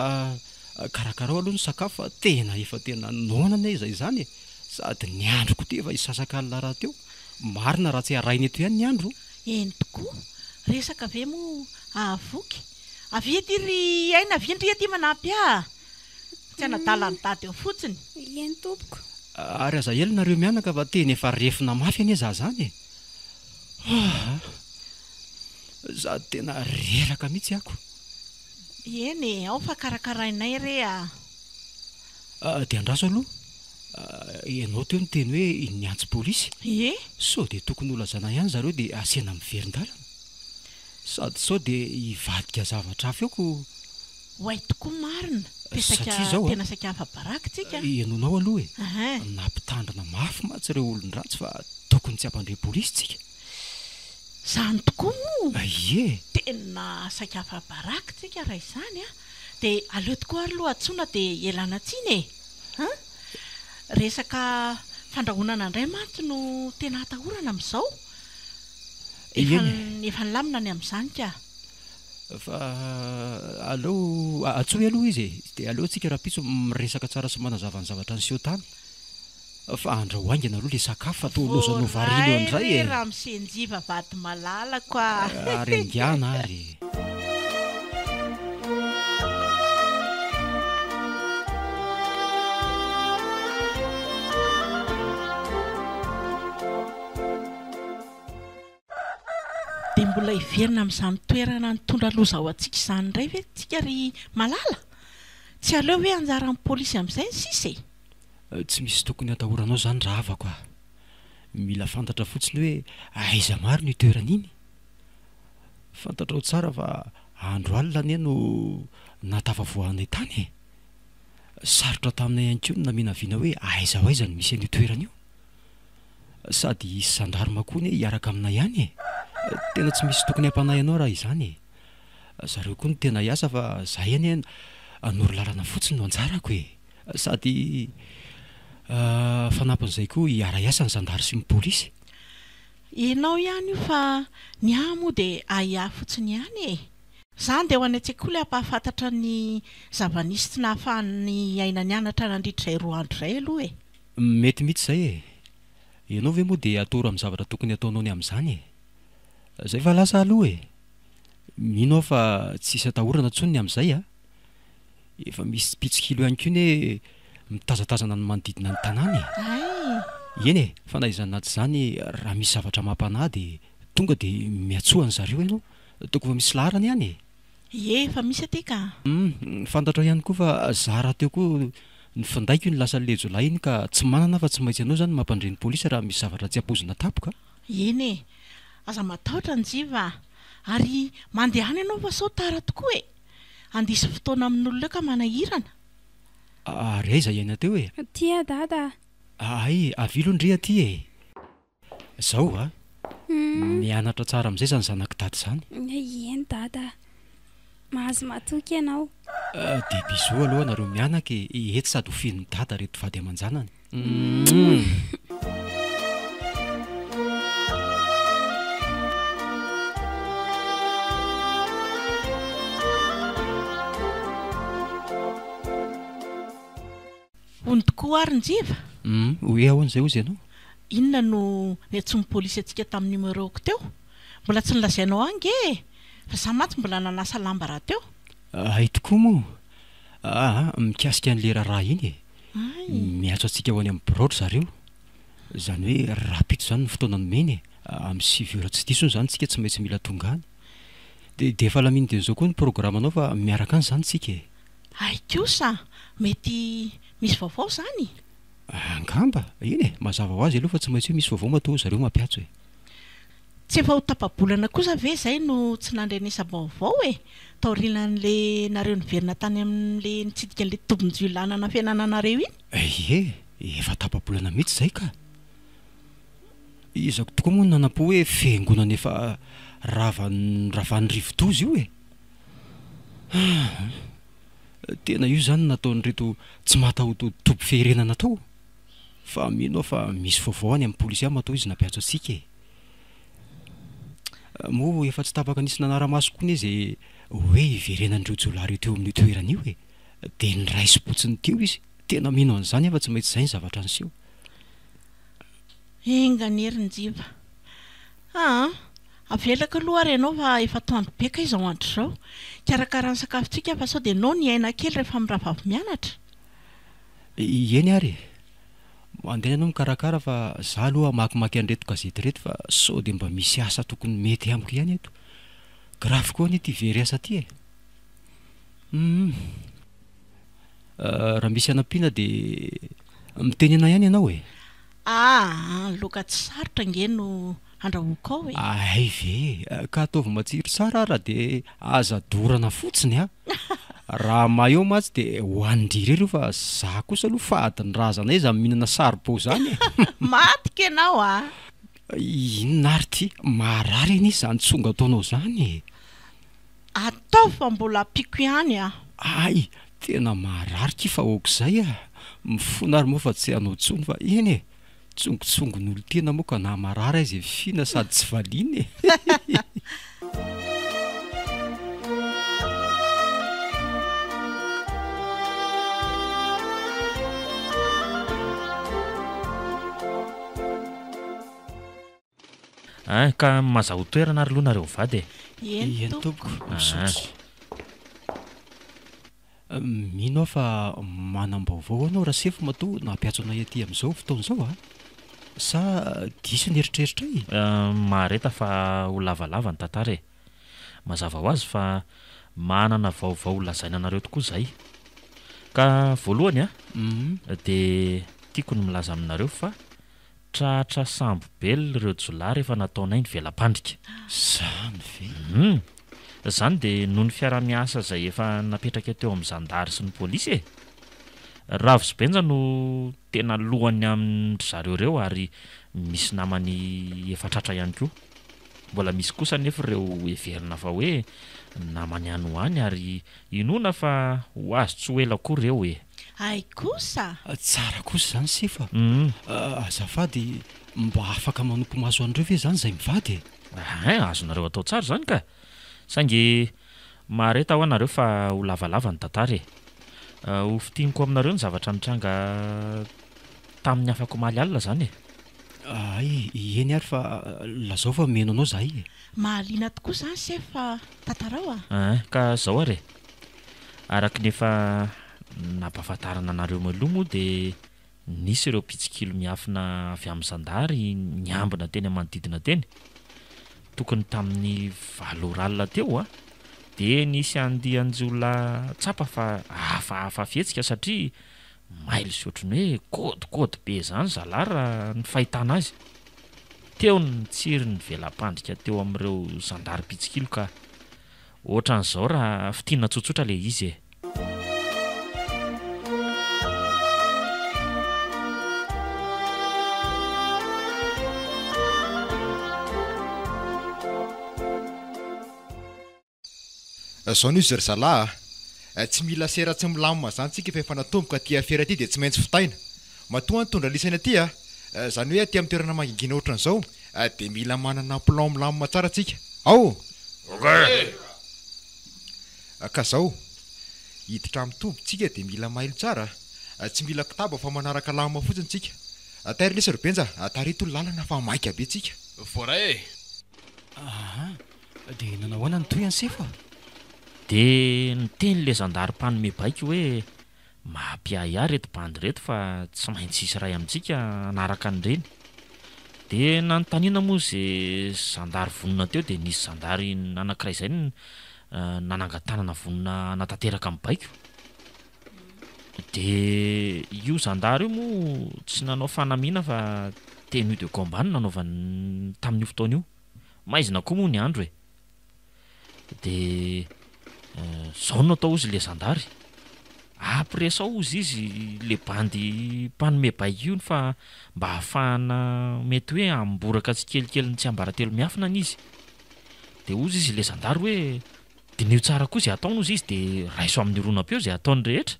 karakarao aloha ny sakafo fa tena efa tena nonana izay zany e sady ny androko ty efa hisasaka alina raha teo marina raha tsy arainy eto ihany ny andro Eny tokoa, resaka ve mo ahavoky? Avy ety ry aina avy endry ety manampy a. Tsy anadala ny dady eo fotsiny. Eny tompoko. ary aza elo nareo mianaka fa teny efa refina mafy anie za zany e za tena reraka mihitsy ako Eny, ao fa karakarainay re a. dia andraso aloha ianao teo ny teny hoe niantso polisy Ie? sao dia tokony olazana ihany zareo dia asiana miverin-dalana sady sao dia hivadika zavatra hafa eoko Hoay tokoa marina. Satria zao, Tena saika afa-baraka tsika. ianonao aloha e Aha. nampitandrina mafy matsy ireo olon-dratsy fa tokony tsy ampandre polisy tsika Zany tokoa mo. ie Tena saika afa-baraka tsika raha izany a. Dia aleo tokoa ary aloha atsoina dia elana tsiny e. Resaka fandrahonana indray mantsy no tena atahorana amin'izao. Efa nilamina ny amin'izany ka. fa aleo atsoy aloha izy dia aleo tsika raha pitso miresaka tsara sy manazava ny zavatra ny seho tany fa andrahoaingana aloha le sakafo atao lozanao variana eo indray e raha misenjiva vady malalako a. ary angiana ary Dia mbola hiverina amin'izany toerana nitondra loza ao antsika izany indray ve tsika ry malala? Tsy aleo hoe anjara amin'ny polisy amin'izay ny sisa e? tsy misy tokony atahoranao zany raha avako a mila fantatra fotsiny hoe aiza maro ny toerana iny fantatrao tsara fa andro alina anie no natafavoahanay tany e sarotra taminay ihany koa no naminaviana hoe aiza ho aiza no misy an'io toerana io sady isy sandarma koa ny hiaraka aminay ihany e tena tsy misy tokony hampanay anao raha izany e zareo koa no tena hiasa fa zahay any anory lalana fotsiny no anjarako e sady fanampin'izay koa hiara-iasa ny zandary sy ny polisy Ianao ihany io fa ny amo dia ahiahy fotsiny ihany e. Izany dia ho any an-tsekoly hoe hampahafantatra ny zava-nisy tsy nahafahan'ny aina nianatra nandritra izay 2 andro izay aloha e. mety mihitsy izay e ianao ve moa dia atoro amin'ny zavatra tokony ataonao ny amin'izany e zay fa lasa aloha e mino aho fa tsisy atahorana ntsony ny amin'izay a efa misy pitsikilo ihany koa ny hoe mitazatazana ny manodidina ny tanàna e eny e fa na izany naty izany raha misy zavatra mampanahy dia tonga dia miatsohany zareo ianao toko fa misy laharana ihany e Efa misy aty ka. fantatra ihany koa fa zara teo koa ny findaiko ny lasa lejolay iny ka tsy manana fa tsy maintsy ianao zany mampandre ny polisy raha misy zavatra tsy ampozina tapoka Eny e, aza matahotra ny Jiva ary mandehana ianao fa sao tara tokoa e. Andisy fotoana amin'olona ka manahirana. ary aiza iaina teo e Tia dada. ay avilo ndry aty e zao a mianatra tsara amin'izay zany zanak dady zany. Eny dada, mahazo matoky ianao. Dia bizo aloha nareo mianaka ety sady hofinin'ny dada reto vady aman-janany. Hony tokoa ary Njiva. Hoe ahoan'izay ozy ianao? Inona no niantsony polisy antsika tamin'ny numéro-ko teo? Mbola tsy nilazainao ange fa sa maty mbola nanasa lamba raha teo? Ay tokoa moa. Mikasika an'le raha iny miatso antsika ho any amin'ny broad zareo. Zany hoe rapito zany ny fotoana nomeny amin'ny 6 heures tsy diso zany tsika tsy maintsy mila tonga any. Dia efa laminy dian'izao koa ny programanao fa miaraka any zany tsika. Ay kosa, mety misy vaovao zany? Angamba, iny mazava ho azy aloha fa tsy maintsy hoe misy vaovao matoa zareo mampiatso. Tsy efa ho tapa-bolana kosa ve zay no tsy nandrenesa vaovao taorian'le nareo niverina tany amin'le nitsidika an'le tombon-jiolana fiainananareo iny? Efa tapa-bolana mihitsy zay ka. Izako tokoa moa nanam-po hoe fiangonana efa ravan'ny rivotozy io tena io zany nataon'reto tsy matahoto tobo fiherenana tao. Fa mino fa misy vaovao any amin'ny polisy matoa izy nampiatso antsika. Moa efa tsy tapaka nisy nanara-maso koa izay hoe iverenan'ireo jiolary teo amin'ny toerana io dia niraisy potsiny teo izy. Tena mino an'izany fa tsy maintsy izay ny zavatra niseho. Enganery Njiva. Avelaka aloha ary ianao fa efa toandro beka izao andro izao. Karakara ny sakafontsika fa sao dia nao ny aina kely rehefa mirafavy mianatra. Eny ary. Mandeha ianao mikarakara fa za aloha makimaky an'reto gazety reto fa sao dia mba misy asa tokony mety amiko ihany eto. Grafy koa ity very asa ity raha misy anam-piana dia miteny ana ihany ianao loka tsy sarotra nge no andrahoaka ao Ay ve, ka ataovy matsiro tsara raha dia aza dorana fotsiny raha maheo matsy dia hoandry ireo fa za kosa aloha fadiny razana izy mihinana saribao zany matika ianao inona ary ty marary any izy zany tsonga ataonao zany ataovy fa mbola piko ihany ay tena marary ty fa oak'izay mifona ary moa fa tsy hanao tsony fa eny tsongotsongon'olo tena moa ka na marary izy fina sady tsy valiany ka mazaho toerana ary aloha nareo mivady eny toko mino fa manam-baovao anao raha sefo matoa nampiatso anay aty amin'izao fotoana izao sa diso ny eritreritra mareta fa ho lavalava ny tantara mazava ho azy fa manana vaovao lazaina anareo tokoa zay ka voalohany dia tiako ny milaza aminareo fa trahatra sambo bel ireo jolary efa nataonay ny velam-pandrika zany ve zany dia noho ny fiara-miasa izay efa napetraka teo amin'ny zandary sy ny polisy Ravsbenja no tena lohany amin'ny zareo reo ary misy namany efa tratra ihany koa mbola misy kosa nefa ireo everina fa hoe namany ihany ho any ary inona fa ho azo tsy ho ela koa ireo ay kosa tsara kosa zany sefa azafady mba afaka manompo maso an'ireo ve zany izay mivady azonareo atao tsara zany ka saingy mareta ho anareo fa ho lavalava ny tantara ho fitiniko aminareo ny zavatra nitranga tamin'ny afako maly alina zany ay eny ary fa lazao fa meno anao zahay mahaliana tokoa zany sefa tantarao ka zao ary araky nefa nampahafantarana anareo maloha moa dia nisy ireo pitsikilo miafina avy amin'ny zandary niambina teny manodidina teny tokony tamin'ny 7 ralina teo dia nisy andianjola tsapa fa hafahafa fihetsika satria maily sy ohatrany hoe kodikody be zany zalara ny fahitana azy teo ny tsiry ny velam-pandrika teo amin'ireo zandary pitsikilo ka ohatran'izao raha fitina tsotsotra le izy Zao no izy ry zalahy tsy mila sera tsy milamina zany tsika fa efa natomboka aty afera aty dia tsy maintsy fitaina matoa nitondra lisana aty zany hoe aty amin'ny toerana mangingina ohatran'izao dia mila manana plan milamina tsara tsika ao ka zao hiditra amin'ny tombontsika dia mila mailo tsara tsy mila kitaba fa manaraka lamina fotsiny tsika tary lesa robenja tarito lalana fa maika be tsika voray dia nanahoana ny toy ansefa dia niteny le zandary-panome baika hoe mampiahiahy reto bandy reto fa tsy maintsy isy ray amintsika anaraka an'ireny dia nanontaniana moa izay zandary vonona teo dia nisy zandary anankiray izay nanangatanana vonona natanteraka amin'ny baiko dia io zandary io moa tsy nanao fanamiana fa tenue de combat nanaovany tamin'io fotoana io maizina koa moa ny andro e dia zao no atao izy le zandary ampiresao izy izy le bandy mpanome baika io fa mba hahafahana mety hoe amboraka tsikelikely tsy ambaratelo miafina n'izy dia ozy izy le zandary hoe dineo tsara koa izay ataony ozy izy dia raiso amin'ny rona peo izay ataony rehetra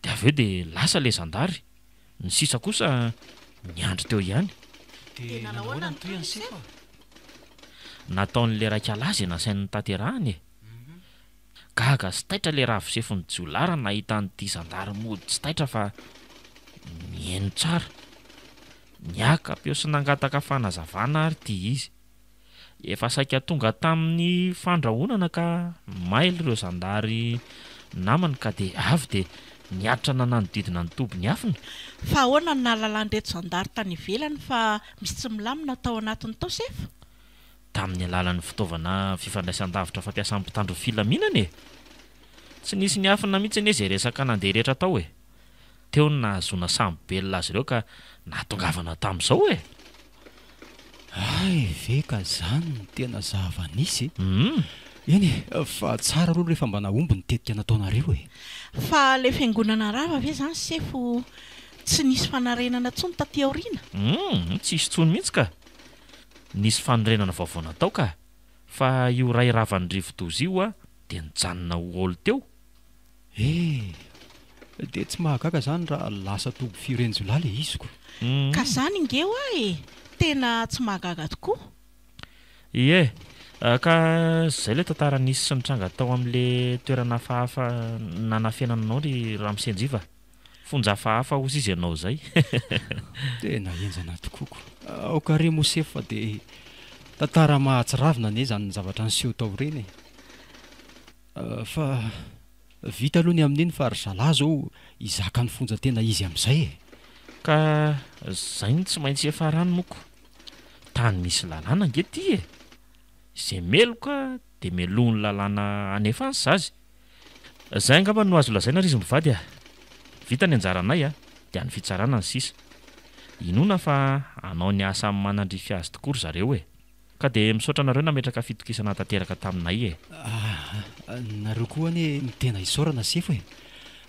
dia avy eo dia lasa le zandary ny sisa kosa niandry teo ihany dia nanahoana ny toy ansefa nataon'le raika laza nasainy tanterahany gaga sy taitra le raha visefony jiolara nahita n'ity zandary mody tsy taitra fa mihaino tsara niaka-peo sy nangataka fanazavana ary ity izy efa saika tonga tamin'ny fandrahonana ka maily ireo zandary namany ka dia avy dia niatra nananodidina ny tombony afina fa ahoana ny nahalalan'ireto zandary tany ivelany fa misy tsy milamina tao anatiny tao sefa tamin'ny alalan'ny fitaovana fifandraisan-davitra fampiasan'ny mpitandro filaminana tsy nisy ny afina mihitsy anie izay resaka nandeha rehetra tao teo ny nahazoana samy belona azy ireo ka nahatongavana tamin'izao ay ve ka zany ny tena zava-nisy eny fa tsara aloha rehefa mba nahomby ny tetika nataonareo fa le fiangonana rava ve zany sefo tsy nisy fanarenana tsony taty aoriana tsy isy tsony mihitsy ka nisy fanorenana vaovao natao ka fa io ray ravan'ny rivo-doza io dia nijanona olo teo dia tsy mahagaga zany raha lasa tobo firenjolahy le iziko ka zany ingeo tena tsy mahagaga tokoa ka zay le tantara nisy sy nitranga tao amin'le toerana hafahafa nanafenananao ry Ramsenjiva fonjafahafa ozy izy ianao zay tena enjana tokoko aokare mosefa dia tantara mahatsiravina anie zany ny zavatra nyseho tao ireny fa vita aloha ny amin'iny fa ry zalahy zao izaka ny fonja tena izy amin'izay ka zay ny tsy maintsy efa rano moko tany misy lalàna angety izay meloka dia melohany lalàna anefa ny zazy zay angamba no azo lazaina ry izy mivady vita ny anjaranay dia ny fitsarana ny sisa inona fa anao ny asa manandrify azy tokoa ry zareo ka dia misaotra nareo nametraka fitokisana tanteraka taminay nareo koa anie ny tena isaorana sefo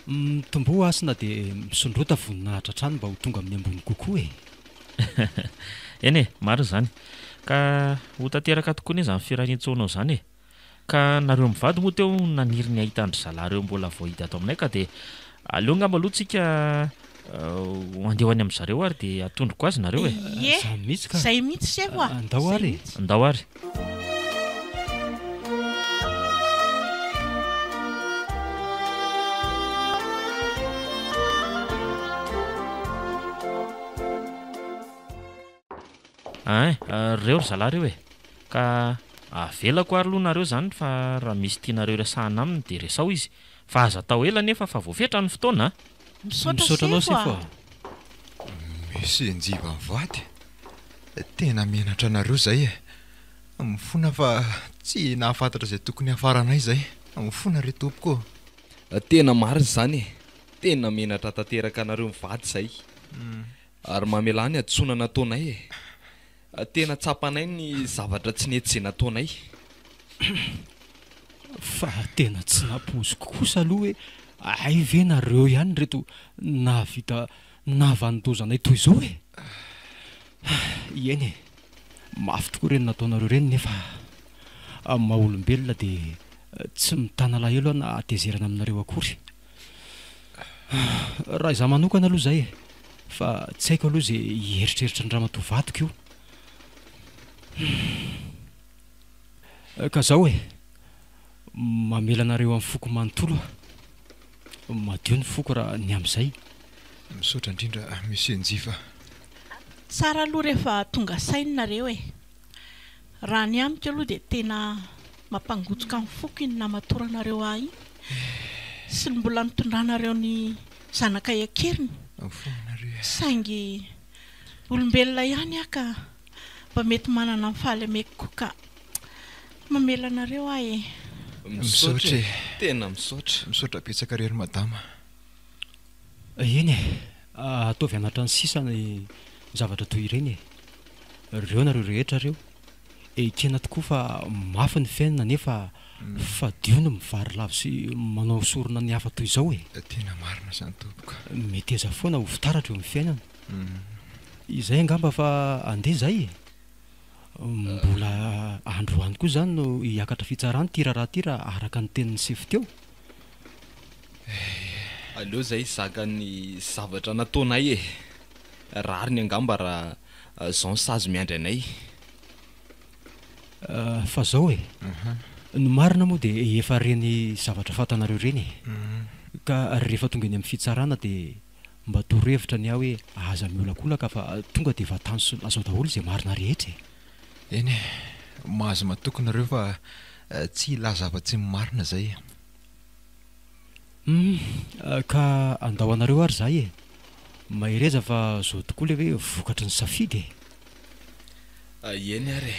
mitombo asina dia misondrota voninahitra trano mba ho tonga amin'ny ambony kokoa eny maro zany ka ho tanteraka tokoa ny zany firahitsonao zany ka nareo mivady moa teo naniry ny ahitandry zalareo mbola vao hita ato aminay ka dia aleo ngamba aloha tsika andeha ho any amin'ny zareo ary dia atondroko azy nareo zay mihitsy sefo andao ary reo ry zalahy reo ka avelako ary aloha nareo zany fa raha misy tianareo resahana aminy dia resao izy fa aza tao ela nefa fa voafetra ny fotoana misaotranao sefo misy njiva mivady tena menatra anareo zay mifona fa tsy nahafantatra izay tokony hafaranay zay mifona re tompoko tena mariny zany tena menatra tanteraka anareo mivady zay ary mamelany adisona nataonay tena tsapanay ny zavatra tsy nety izay nataonay fa tena tsy nampoziko kosa aloha hoe ay ve nareo ihany reto navita navanodozanay toy izao eny mafy tokoa ireny nataonareo ireny nefa maha olombelona dia tsy mitana lahelo na atezerana aminareo akory. Raha izaho manokana aloha zay fa tsy haiko aloha zay hieritreritra ny ramatoavadiko io. Ka zaho mamela anareo amin'ny foko manontolo. Madio ny foko raha ny amin'izay. Misaotra indrindra monsieur Njifa. Tsara aloha rehefa tonga sainareo raha ny amiko aloha dia tena mampangotsoka amin'ny foko iny namatoranareo ahy sy mbola mitondranareo ny zanaka ekeriny. Saingy olombelona ihany ka mba mety manana ny fahalemeko ka mamela anareo ahy. Misaotra, tena misaotra betsaka rery madama. Eny ataovy anatra ny sisa ny zavatra toy ireny. Reo nareo rehetra reo ekena tokoa fa mafy ny fiainana nefa fadio no mivary lavo sy manao sorona ny hafa toy izao. Tena marina zany tompoko. Mety eza foana ho fitaratra eo amin'ny fiainana. Izay angamba fa andeha zay mbola androany koa zany no hiakatra fitsarany ty raharaha ty raha araka ny tenin'ny sefo teo. Aleo zay zaka ny zavatra nataonay rary ny angamba raha zao ny sazy miandry anay. Fa zao ny marina moa dia efa reny zavatra fantanareo reny ka rehefa tonga eny amin'ny fitsarana dia mba torohevitra ny aho hoe aza miolakolaka fa tonga dia vatany azao daholo izay marina rehetra. Eny mahazo matoko nareo fa tsy ilaza afa-tsy marina zay. Ka andao anareo ary zay mahereza fa zao tokoa le hoe vokatry ny safidy. Eny ary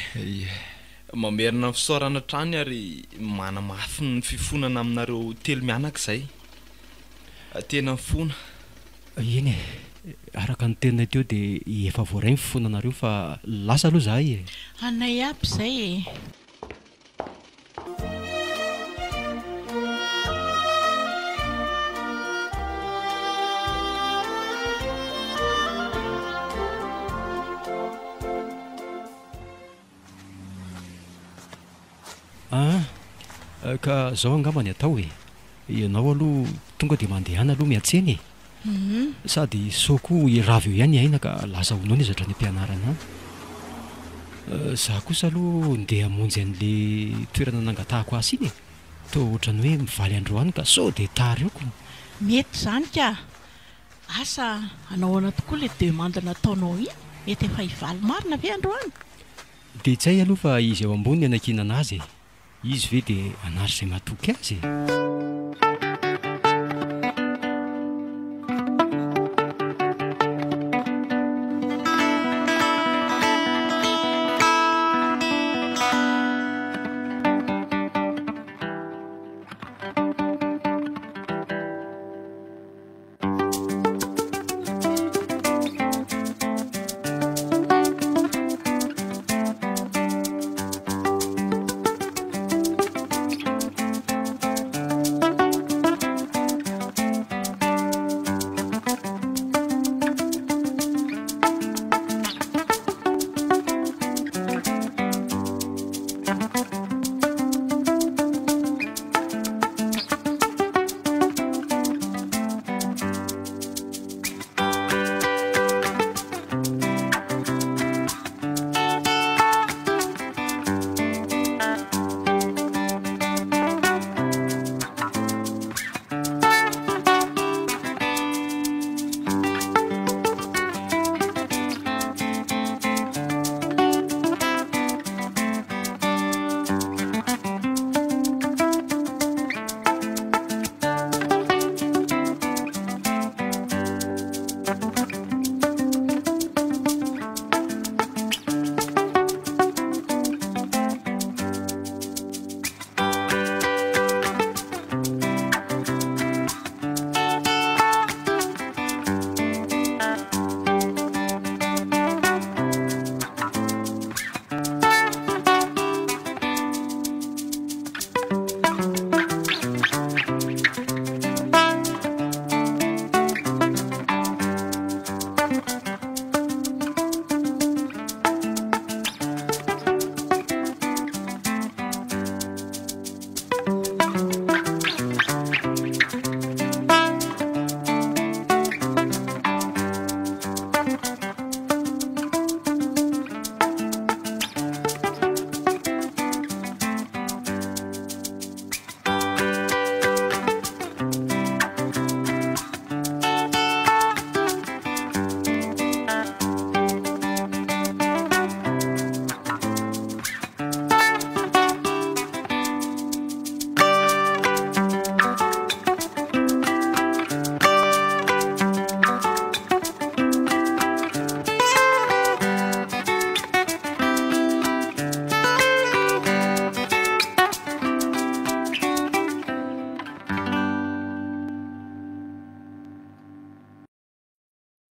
mamerina fisaorana trany ary manamafy ny fifonana aminareo telo mianaka izay. Tena mifona. Eny araka ny tenina teo dia efa voaray mifonanareo fa lasa aloha zahay. Anay aby izay ka zao angamba ny atao ianao aloha tonga dia mandehana aloha miatseny sady soko iravy eo ihany aina ka lasa honao ny zatra ny ampianarana. Za kosa aloha ndeha hamonjy an'le toerana nangatahako asy iny toa ohatrany hoe mivaly androany ka sao dia tary oko. mety zany ka asa anaoana tokoa le demande nataonao iny mety efa hivaly marina ve androany. Dia tsy hay aloha fa izy eo ambony anakinana azy izy ve dia anary izay mahatoky azy.